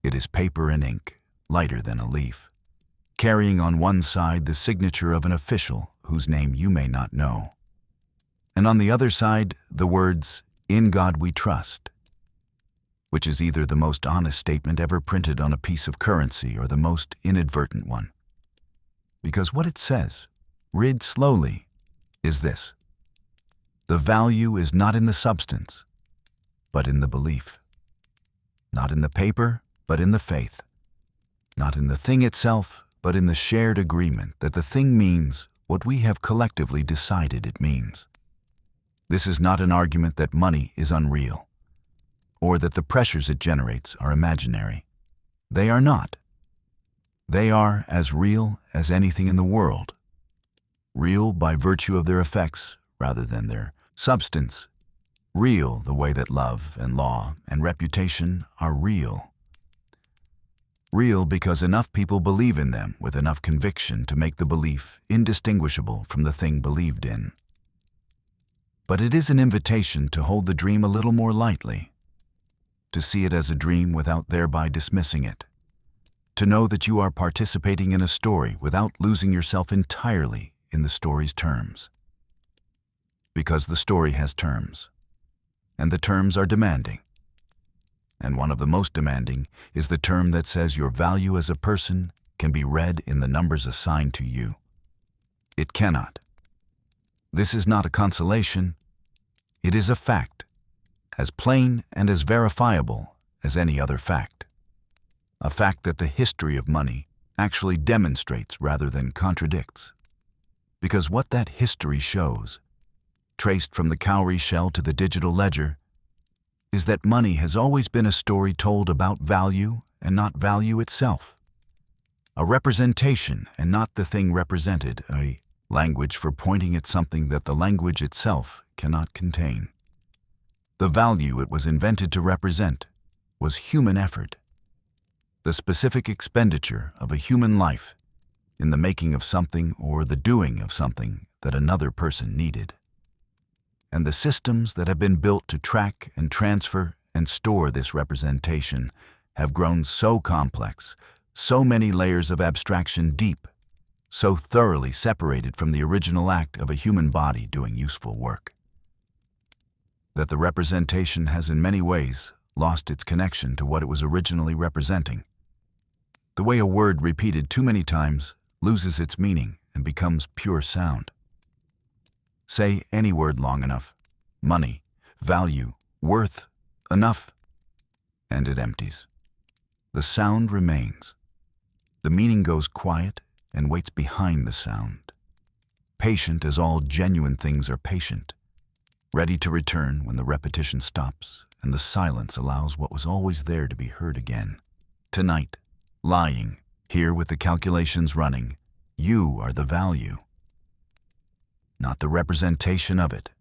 It is paper and ink, lighter than a leaf, carrying on one side the signature of an official whose name you may not know, and on the other side the words, "In God we trust," which is either the most honest statement ever printed on a piece of currency or the most inadvertent one. Because what it says, read slowly, is this: the value is not in the substance, but in the belief. Not in the paper, but in the faith. Not in the thing itself, but in the shared agreement that the thing means what we have collectively decided it means. This is not an argument that money is unreal, or that the pressures it generates are imaginary. They are not. They are as real as anything in the world, real by virtue of their effects rather than their substance, real the way that love and law and reputation are real. Real because enough people believe in them with enough conviction to make the belief indistinguishable from the thing believed in. But it is an invitation to hold the dream a little more lightly, to see it as a dream without thereby dismissing it, to know that you are participating in a story without losing yourself entirely in the story's terms. Because the story has terms, and the terms are demanding. And one of the most demanding is the term that says your value as a person can be read in the numbers assigned to you. It cannot. This is not a consolation. It is a fact, as plain and as verifiable as any other fact. A fact that the history of money actually demonstrates rather than contradicts. Because what that history shows, traced from the cowrie shell to the digital ledger, is that money has always been a story told about value and not value itself. A representation and not the thing represented, a language for pointing at something that the language itself cannot contain. The value it was invented to represent was human effort, the specific expenditure of a human life in the making of something or the doing of something that another person needed. And the systems that have been built to track and transfer and store this representation have grown so complex, so many layers of abstraction deep, so thoroughly separated from the original act of a human body doing useful work, that the representation has in many ways lost its connection to what it was originally representing. The way a word repeated too many times loses its meaning and becomes pure sound. Say any word long enough, money, value, worth, enough, and it empties. The sound remains. The meaning goes quiet and waits behind the sound. Patient as all genuine things are patient, ready to return when the repetition stops and the silence allows what was always there to be heard again. Tonight, lying, here with the calculations running, you are the value. Not the representation of it,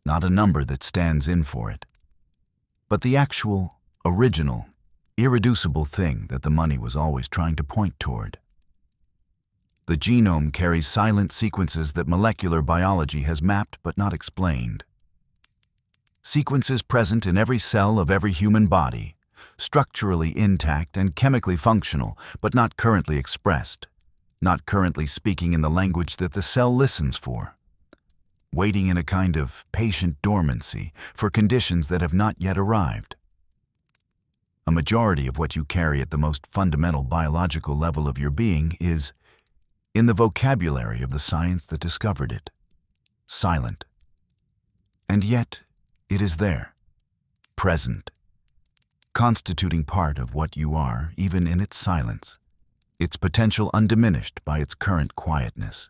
not a number that stands in for it, but the actual, original, irreducible thing that the money was always trying to point toward. The genome carries silent sequences that molecular biology has mapped but not explained. Sequences present in every cell of every human body, structurally intact and chemically functional, but not currently expressed, not currently speaking in the language that the cell listens for, waiting in a kind of patient dormancy for conditions that have not yet arrived. A majority of what you carry at the most fundamental biological level of your being is, in the vocabulary of the science that discovered it, silent. And yet, it is there, present, constituting part of what you are, even in its silence, its potential undiminished by its current quietness.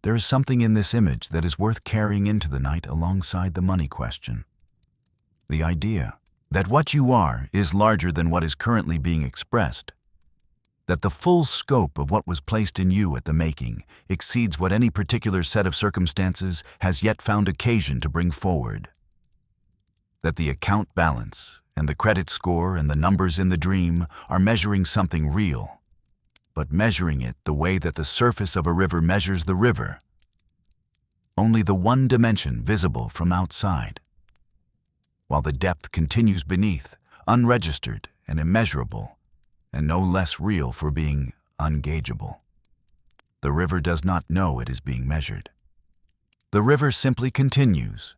There is something in this image that is worth carrying into the night alongside the money question. The idea that what you are is larger than what is currently being expressed, that the full scope of what was placed in you at the making exceeds what any particular set of circumstances has yet found occasion to bring forward, that the account balance and the credit score and the numbers in the dream are measuring something real, but measuring it the way that the surface of a river measures the river, only the one dimension visible from outside, while the depth continues beneath, unregistered and immeasurable, and no less real for being ungageable. The river does not know it is being measured. The river simply continues,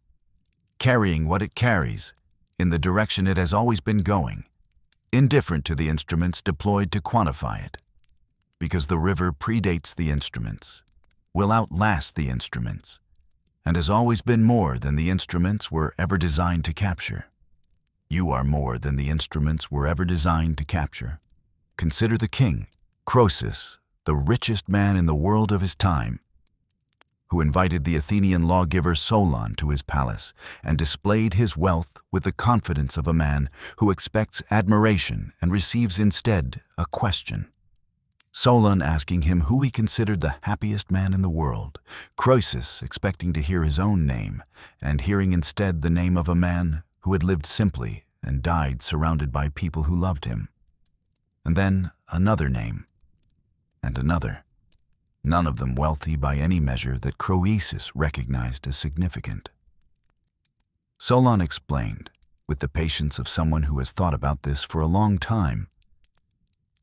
carrying what it carries in the direction it has always been going, indifferent to the instruments deployed to quantify it, because the river predates the instruments, will outlast the instruments, and has always been more than the instruments were ever designed to capture. You are more than the instruments were ever designed to capture. Consider the king, Croesus, the richest man in the world of his time, who invited the Athenian lawgiver Solon to his palace and displayed his wealth with the confidence of a man who expects admiration and receives instead a question. Solon asking him who he considered the happiest man in the world, Croesus expecting to hear his own name and hearing instead the name of a man who had lived simply and died surrounded by people who loved him. And then another name, and another. none of them wealthy by any measure that Croesus recognized as significant. Solon explained, with the patience of someone who has thought about this for a long time,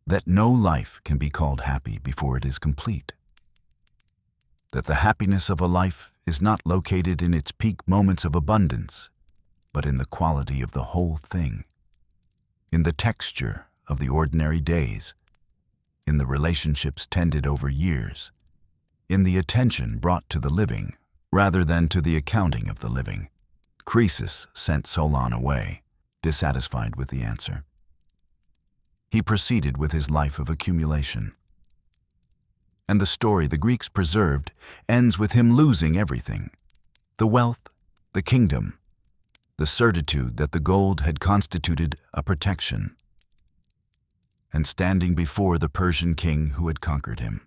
that no life can be called happy before it is complete. That the happiness of a life is not located in its peak moments of abundance, but in the quality of the whole thing, in the texture of the ordinary days, in the relationships tended over years, in the attention brought to the living rather than to the accounting of the living. Croesus sent Solon away, dissatisfied with the answer. He proceeded with his life of accumulation. And the story the Greeks preserved ends with him losing everything: the wealth, the kingdom, the certitude that the gold had constituted a protection, and standing before the Persian king who had conquered him,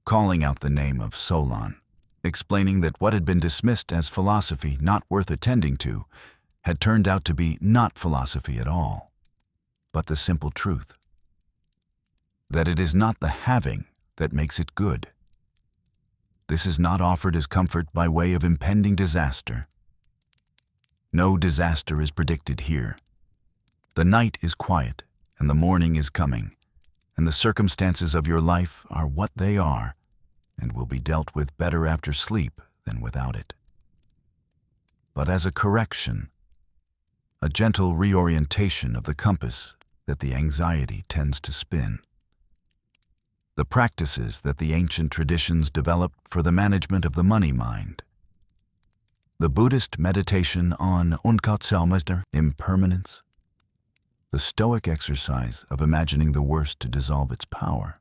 calling out the name of Solon, explaining that what had been dismissed as philosophy not worth attending to had turned out to be not philosophy at all, but the simple truth that it is not the having that makes it good. This is not offered as comfort by way of impending disaster. No disaster is predicted here. The night is quiet, and the morning is coming, and the circumstances of your life are what they are, and will be dealt with better after sleep than without it. But as a correction, a gentle reorientation of the compass that the anxiety tends to spin. The practices that the ancient traditions developed for the management of the money mind. The Buddhist meditation on unkatselmester, impermanence. The Stoic exercise of imagining the worst to dissolve its power.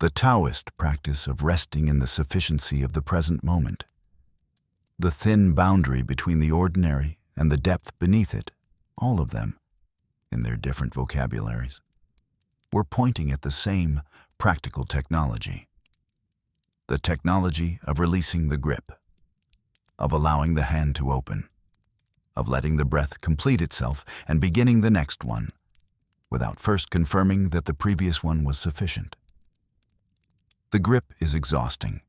The Taoist practice of resting in the sufficiency of the present moment. The thin boundary between the ordinary and the depth beneath it, all of them, in their different vocabularies, were pointing at the same practical technology. The technology of releasing the grip, of allowing the hand to open, of letting the breath complete itself and beginning the next one, without first confirming that the previous one was sufficient. The grip is exhausting.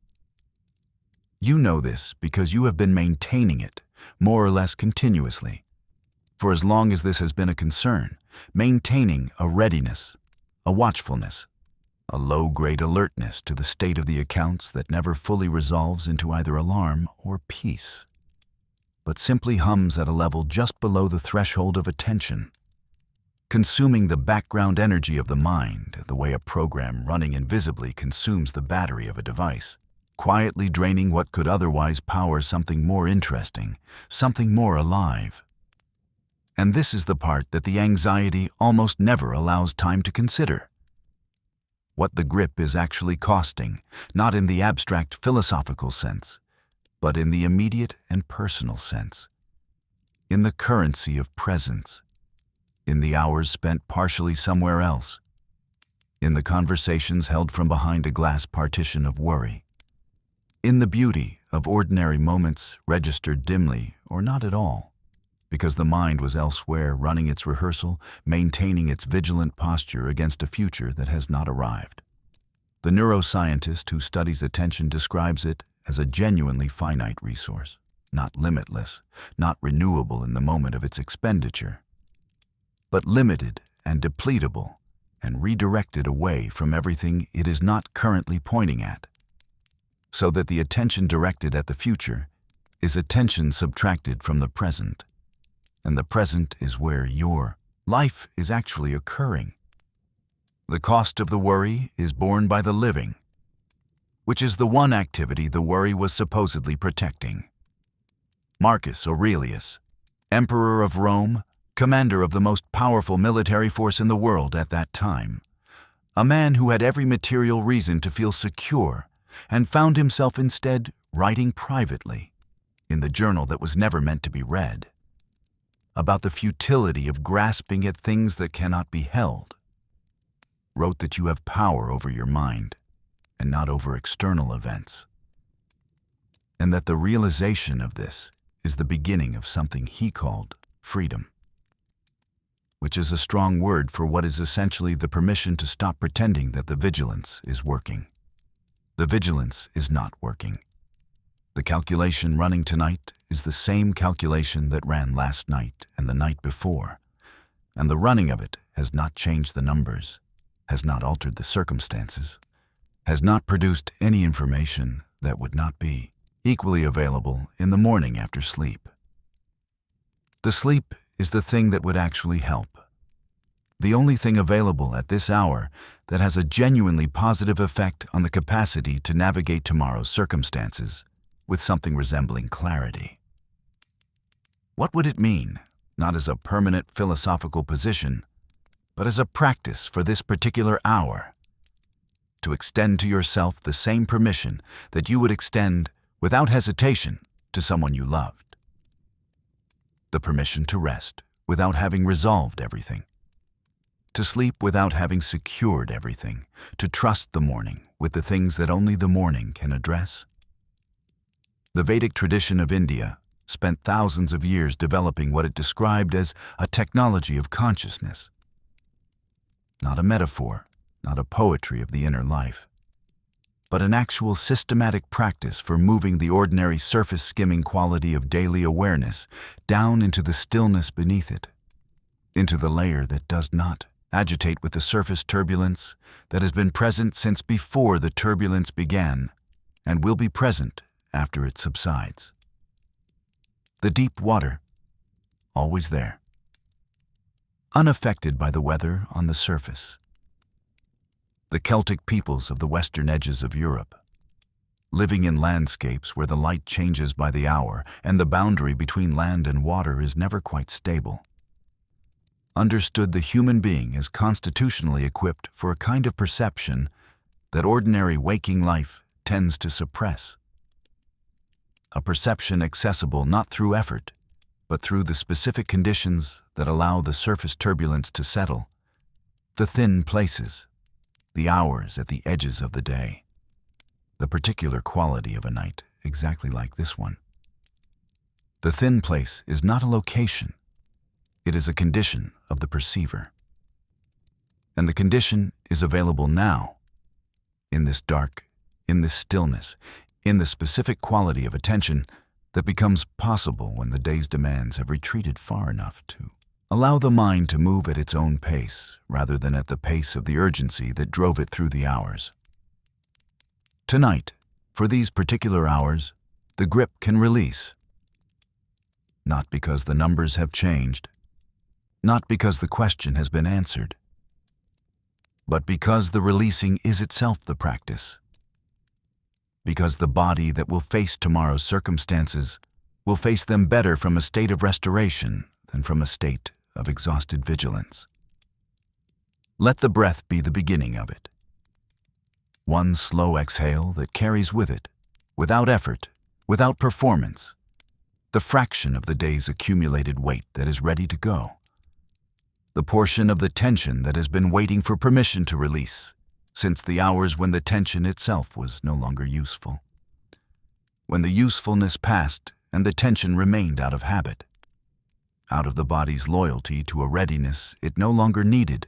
You know this because you have been maintaining it, more or less continuously, for as long as this has been a concern, maintaining a readiness, a watchfulness, a low-grade alertness to the state of the accounts that never fully resolves into either alarm or peace, but simply hums at a level just below the threshold of attention, consuming the background energy of the mind the way a program running invisibly consumes the battery of a device, quietly draining what could otherwise power something more interesting, something more alive. And this is the part that the anxiety almost never allows time to consider. What the grip is actually costing, not in the abstract philosophical sense, but in the immediate and personal sense, in the currency of presence, in the hours spent partially somewhere else, in the conversations held from behind a glass partition of worry, in the beauty of ordinary moments registered dimly or not at all, because the mind was elsewhere running its rehearsal, maintaining its vigilant posture against a future that has not arrived. The neuroscientist who studies attention describes it as a genuinely finite resource, not limitless, not renewable in the moment of its expenditure, but limited and depletable and redirected away from everything it is not currently pointing at, so that the attention directed at the future is attention subtracted from the present, and the present is where your life is actually occurring. The cost of the worry is borne by the living, which is the one activity the worry was supposedly protecting. Marcus Aurelius, Emperor of Rome, commander of the most powerful military force in the world at that time, a man who had every material reason to feel secure and found himself instead writing privately, in the journal that was never meant to be read, about the futility of grasping at things that cannot be held, wrote that you have power over your mind and not over external events, and that the realization of this is the beginning of something he called freedom, which is a strong word for what is essentially the permission to stop pretending that the vigilance is working. The vigilance is not working. The calculation running tonight is the same calculation that ran last night and the night before, and the running of it has not changed the numbers, has not altered the circumstances, has not produced any information that would not be equally available in the morning after sleep. The sleep is the thing that would actually help. The only thing available at this hour that has a genuinely positive effect on the capacity to navigate tomorrow's circumstances with something resembling clarity. What would it mean, not as a permanent philosophical position, but as a practice for this particular hour? To extend to yourself the same permission that you would extend without hesitation to someone you loved. The permission to rest without having resolved everything. To sleep without having secured everything. To trust the morning with the things that only the morning can address. The Vedic tradition of India spent thousands of years developing what it described as a technology of consciousness. Not a metaphor, not a poetry of the inner life, but an actual systematic practice for moving the ordinary surface-skimming quality of daily awareness down into the stillness beneath it, into the layer that does not agitate with the surface turbulence that has been present since before the turbulence began and will be present after it subsides. The deep water, always there, unaffected by the weather on the surface. The Celtic peoples of the western edges of Europe, living in landscapes where the light changes by the hour and the boundary between land and water is never quite stable, understood the human being as constitutionally equipped for a kind of perception that ordinary waking life tends to suppress. A perception accessible not through effort, but through the specific conditions that allow the surface turbulence to settle, the thin places, the hours at the edges of the day, the particular quality of a night exactly like this one. The thin place is not a location. It is a condition of the perceiver. And the condition is available now, in this dark, in this stillness, in the specific quality of attention that becomes possible when the day's demands have retreated far enough to allow the mind to move at its own pace rather than at the pace of the urgency that drove it through the hours. Tonight, for these particular hours, the grip can release. Not because the numbers have changed, not because the question has been answered, but because the releasing is itself the practice. Because the body that will face tomorrow's circumstances will face them better from a state of restoration than from a state of exhausted vigilance. Let the breath be the beginning of it. One slow exhale that carries with it, without effort, without performance, the fraction of the day's accumulated weight that is ready to go. The portion of the tension that has been waiting for permission to release since the hours when the tension itself was no longer useful. When the usefulness passed and the tension remained out of habit, out of the body's loyalty to a readiness it no longer needed,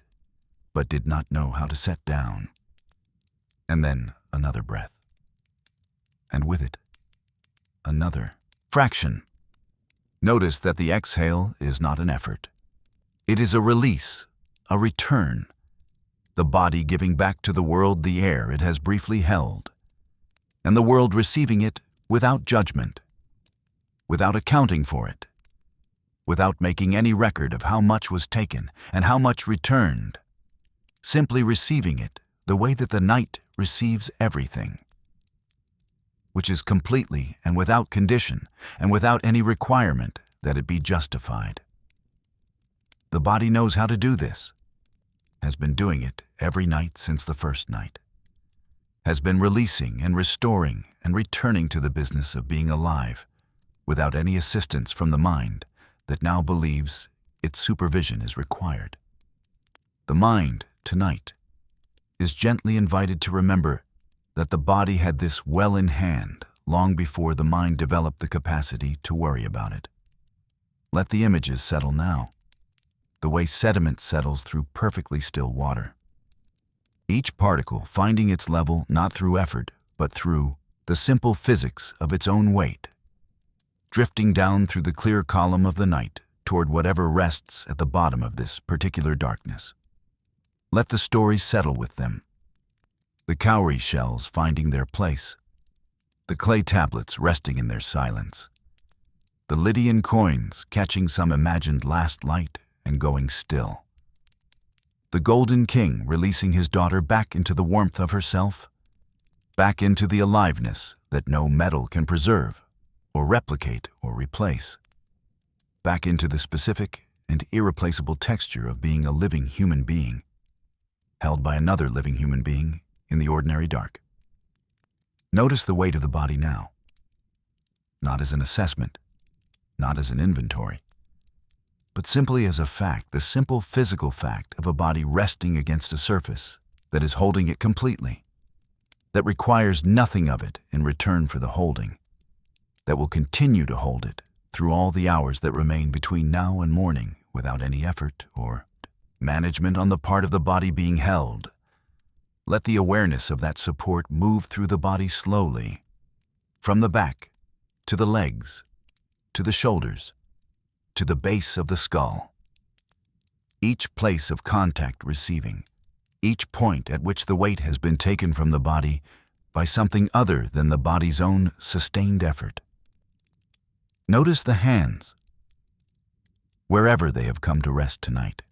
but did not know how to set down. And then another breath. And with it, another fraction. Notice that the exhale is not an effort. It is a release, a return, the body giving back to the world the air it has briefly held, and the world receiving it without judgment, without accounting for it, without making any record of how much was taken and how much returned, simply receiving it the way that the night receives everything, which is completely and without condition and without any requirement that it be justified. The body knows how to do this, has been doing it every night since the first night, has been releasing and restoring and returning to the business of being alive without any assistance from the mind that now believes its supervision is required. The mind, tonight, is gently invited to remember that the body had this well in hand long before the mind developed the capacity to worry about it. Let the images settle now, the way sediment settles through perfectly still water. Each particle finding its level not through effort, but through the simple physics of its own weight, drifting down through the clear column of the night toward whatever rests at the bottom of this particular darkness. Let the story settle with them. The cowrie shells finding their place, the clay tablets resting in their silence, the Lydian coins catching some imagined last light and going still, the golden king releasing his daughter back into the warmth of herself, back into the aliveness that no metal can preserve or replicate or replace, back into the specific and irreplaceable texture of being a living human being, held by another living human being in the ordinary dark. Notice the weight of the body now, not as an assessment, not as an inventory, but simply as a fact, the simple physical fact of a body resting against a surface that is holding it completely, that requires nothing of it in return for the holding, that will continue to hold it through all the hours that remain between now and morning without any effort or management on the part of the body being held. Let the awareness of that support move through the body slowly, from the back to the legs, to the shoulders, to the base of the skull. Each place of contact receiving, each point at which the weight has been taken from the body by something other than the body's own sustained effort. Notice the hands, wherever they have come to rest tonight.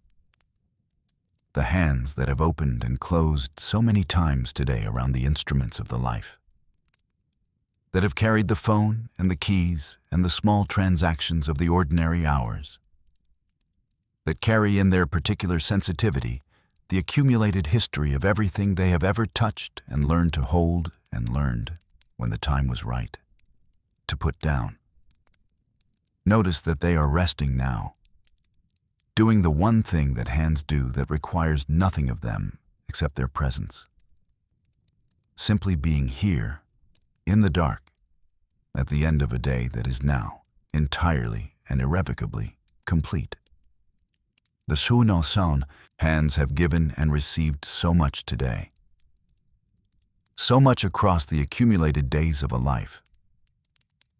The hands that have opened and closed so many times today around the instruments of the life, that have carried the phone and the keys and the small transactions of the ordinary hours, that carry in their particular sensitivity the accumulated history of everything they have ever touched and learned to hold and learned, when the time was right, to put down. Notice that they are resting now, doing the one thing that hands do that requires nothing of them except their presence. Simply being here, in the dark, at the end of a day that is now entirely and irrevocably complete. The Shuno-san hands have given and received so much today, so much across the accumulated days of a life,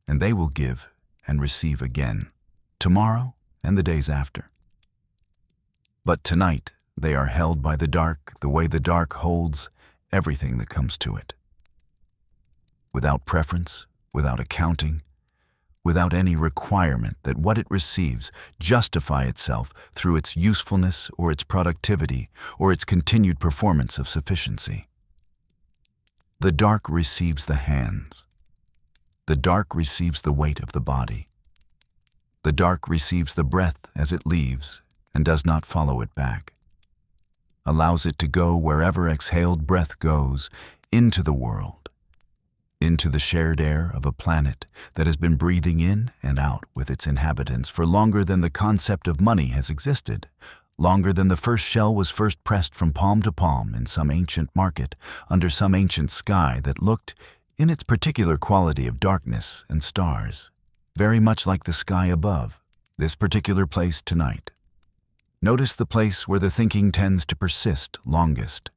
and they will give and receive again tomorrow and the days after. But tonight they are held by the dark the way the dark holds everything that comes to it, without preference, without accounting, without any requirement that what it receives justify itself through its usefulness or its productivity or its continued performance of sufficiency. The dark receives the hands. The dark receives the weight of the body. The dark receives the breath as it leaves and does not follow it back, allows it to go wherever exhaled breath goes, into the world, into the shared air of a planet that has been breathing in and out with its inhabitants for longer than the concept of money has existed, longer than the first shell was first pressed from palm to palm in some ancient market, under some ancient sky that looked, in its particular quality of darkness and stars, very much like the sky above, this particular place tonight. Notice the place where the thinking tends to persist longest,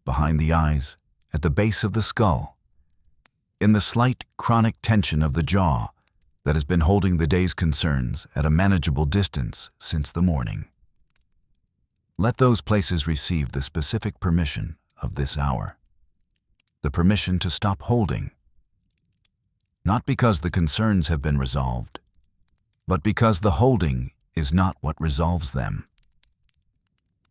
behind the eyes, at the base of the skull, in the slight chronic tension of the jaw that has been holding the day's concerns at a manageable distance since the morning. Let those places receive the specific permission of this hour, the permission to stop holding, not because the concerns have been resolved, but because the holding is not what resolves them.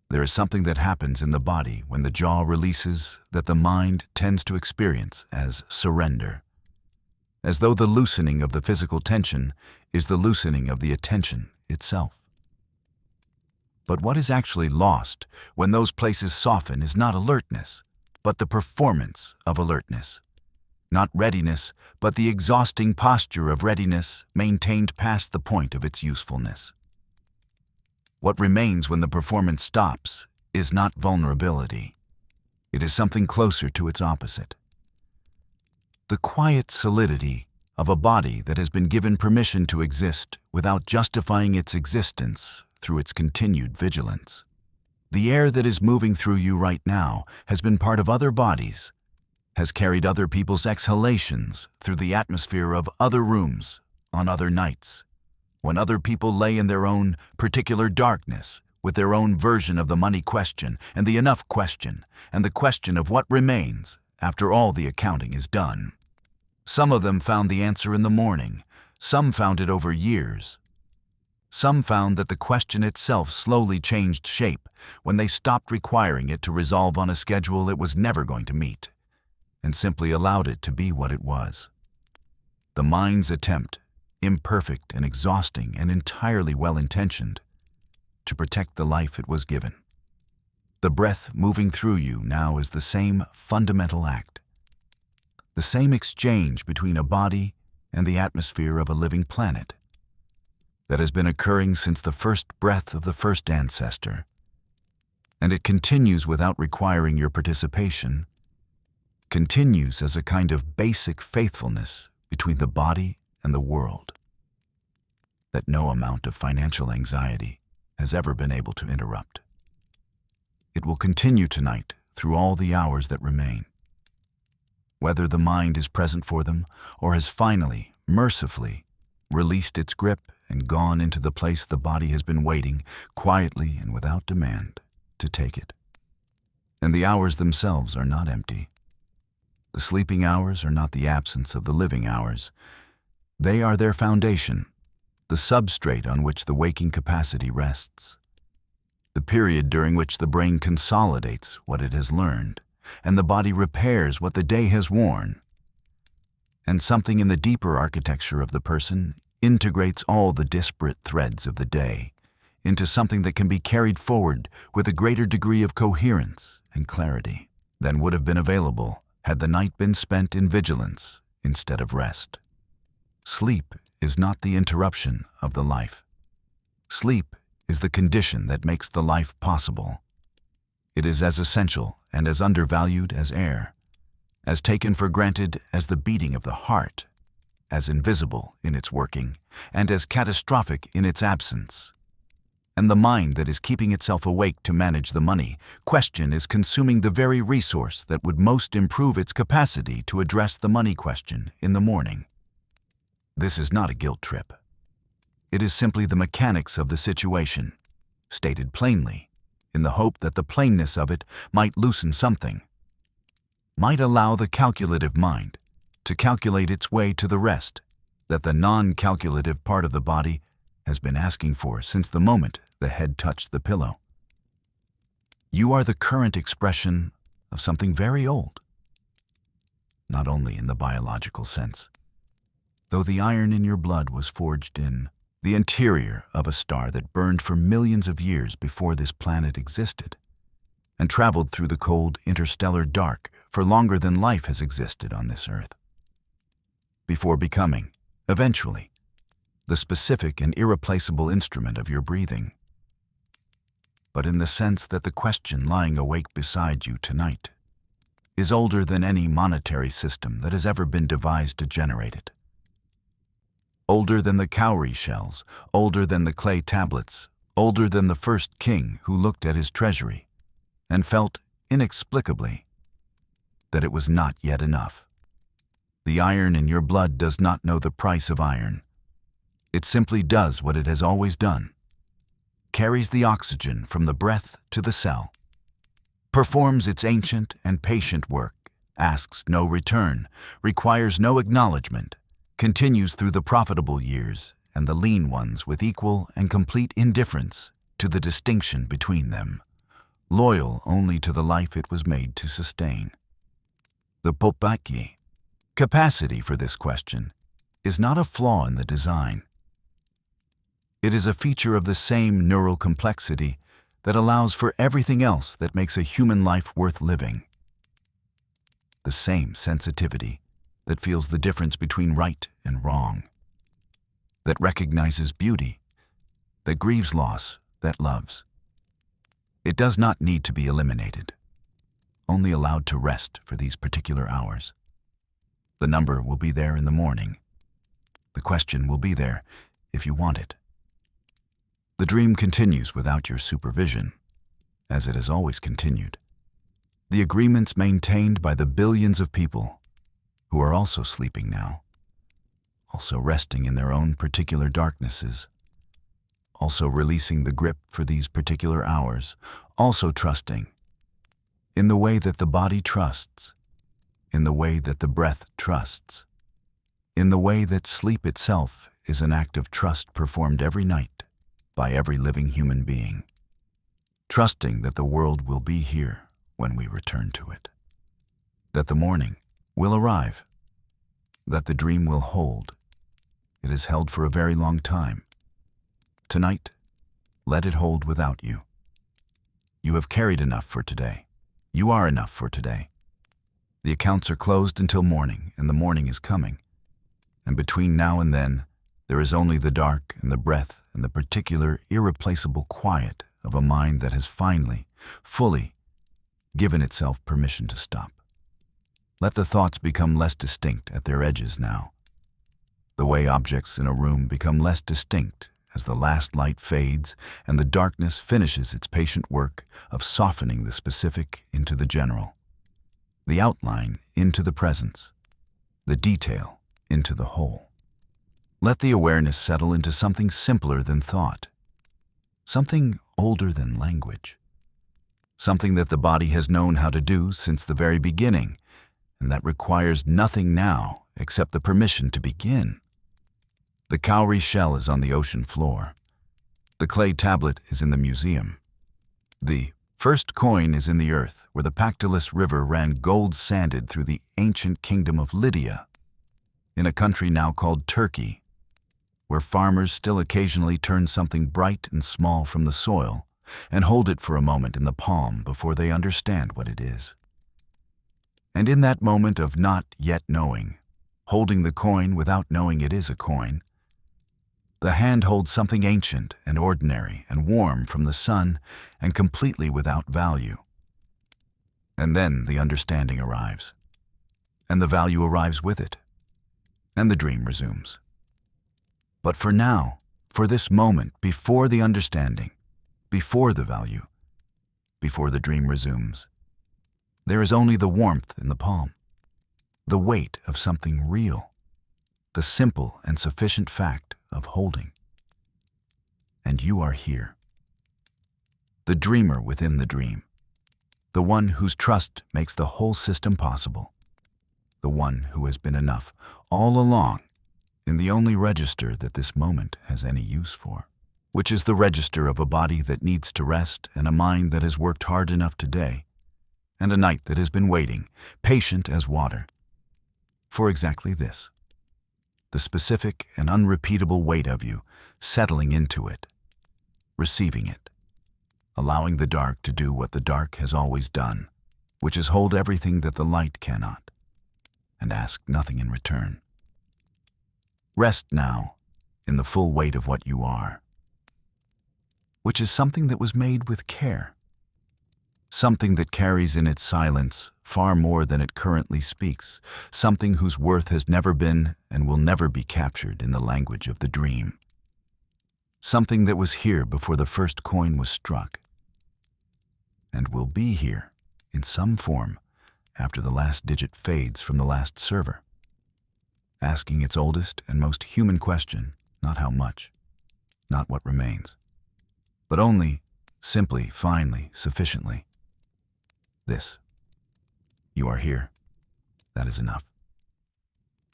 There is something that happens in the body when the jaw releases that the mind tends to experience as surrender, as though the loosening of the physical tension is the loosening of the attention itself. But what is actually lost when those places soften is not alertness, but the performance of alertness, not readiness, but the exhausting posture of readiness maintained past the point of its usefulness. What remains when the performance stops is not vulnerability. It is something closer to its opposite. The quiet solidity of a body that has been given permission to exist without justifying its existence through its continued vigilance. The air that is moving through you right now has been part of other bodies, has carried other people's exhalations through the atmosphere of other rooms on other nights, when other people lay in their own particular darkness with their own version of the money question and the enough question and the question of what remains after all the accounting is done. Some of them found the answer in the morning, some found it over years. Some found that the question itself slowly changed shape when they stopped requiring it to resolve on a schedule it was never going to meet, and simply allowed it to be what it was. The mind's attempt, imperfect and exhausting and entirely well-intentioned, to protect the life it was given. The breath moving through you now is the same fundamental act, the same exchange between a body and the atmosphere of a living planet that has been occurring since the first breath of the first ancestor, and it continues without requiring your participation, continues as a kind of basic faithfulness between the body and the world that no amount of financial anxiety has ever been able to interrupt. It will continue tonight through all the hours that remain. Whether the mind is present for them or has finally, mercifully, released its grip and gone into the place the body has been waiting, quietly and without demand, to take it. And the hours themselves are not empty. The sleeping hours are not the absence of the living hours. They are their foundation, the substrate on which the waking capacity rests, the period during which the brain consolidates what it has learned, and the body repairs what the day has worn. And something in the deeper architecture of the person integrates all the disparate threads of the day into something that can be carried forward with a greater degree of coherence and clarity than would have been available had the night been spent in vigilance instead of rest. Sleep is not the interruption of the life. Sleep is the condition that makes the life possible. It is as essential and as undervalued as air, as taken for granted as the beating of the heart, as invisible in its working, and as catastrophic in its absence. And the mind that is keeping itself awake to manage the money question is consuming the very resource that would most improve its capacity to address the money question in the morning. This is not a guilt trip. It is simply the mechanics of the situation, stated plainly, in the hope that the plainness of it might loosen something, might allow the calculative mind to calculate its way to the rest that the non-calculative part of the body has been asking for since the moment the head touched the pillow. You are the current expression of something very old, not only in the biological sense, though the iron in your blood was forged in the interior of a star that burned for millions of years before this planet existed, and traveled through the cold interstellar dark for longer than life has existed on this earth, before becoming, eventually, the specific and irreplaceable instrument of your breathing. But in the sense that the question lying awake beside you tonight is older than any monetary system that has ever been devised to generate it. Older than the cowrie shells, older than the clay tablets, older than the first king who looked at his treasury and felt, inexplicably, that it was not yet enough. The iron in your blood does not know the price of iron. It simply does what it has always done, carries the oxygen from the breath to the cell, performs its ancient and patient work, asks no return, requires no acknowledgement, continues through the profitable years and the lean ones with equal and complete indifference to the distinction between them, loyal only to the life it was made to sustain. The popaki, capacity for this question, is not a flaw in the design. It is a feature of the same neural complexity that allows for everything else that makes a human life worth living. The same sensitivity that feels the difference between right and wrong, that recognizes beauty, that grieves loss, that loves. It does not need to be eliminated, only allowed to rest for these particular hours. The number will be there in the morning. The question will be there if you want it. The dream continues without your supervision, as it has always continued. The agreements maintained by the billions of people who are also sleeping now, also resting in their own particular darknesses, also releasing the grip for these particular hours, also trusting in the way that the body trusts, in the way that the breath trusts, in the way that sleep itself is an act of trust performed every night by every living human being, trusting that the world will be here when we return to it, that the morning will arrive, that the dream will hold. It is held for a very long time. Tonight, let it hold without you. You have carried enough for today. You are enough for today. The accounts are closed until morning, and the morning is coming. And between now and then, there is only the dark and the breath and the particular irreplaceable quiet of a mind that has finally, fully given itself permission to stop. Let the thoughts become less distinct at their edges now. The way objects in a room become less distinct as the last light fades and the darkness finishes its patient work of softening the specific into the general, the outline into the presence, the detail into the whole. Let the awareness settle into something simpler than thought, something older than language, something that the body has known how to do since the very beginning, and that requires nothing now except the permission to begin. The cowrie shell is on the ocean floor. The clay tablet is in the museum. The first coin is in the earth, where the Pactolus River ran gold-sanded through the ancient kingdom of Lydia, in a country now called Turkey, where farmers still occasionally turn something bright and small from the soil and hold it for a moment in the palm before they understand what it is. And in that moment of not yet knowing, holding the coin without knowing it is a coin, the hand holds something ancient and ordinary and warm from the sun and completely without value. And then the understanding arrives, and the value arrives with it, and the dream resumes. But for now, for this moment, before the understanding, before the value, before the dream resumes, there is only the warmth in the palm, the weight of something real, the simple and sufficient fact of holding. And you are here. The dreamer within the dream, the one whose trust makes the whole system possible, the one who has been enough all along in the only register that this moment has any use for, which is the register of a body that needs to rest and a mind that has worked hard enough today, and a night that has been waiting, patient as water, for exactly this, the specific and unrepeatable weight of you settling into it, receiving it, allowing the dark to do what the dark has always done, which is hold everything that the light cannot, and ask nothing in return. Rest now in the full weight of what you are, which is something that was made with care, something that carries in its silence far more than it currently speaks, something whose worth has never been and will never be captured in the language of the dream, something that was here before the first coin was struck, and will be here in some form after the last digit fades from the last server, asking its oldest and most human question, not how much, not what remains, but only, simply, finally, sufficiently, this. You are here. That is enough.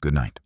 Good night.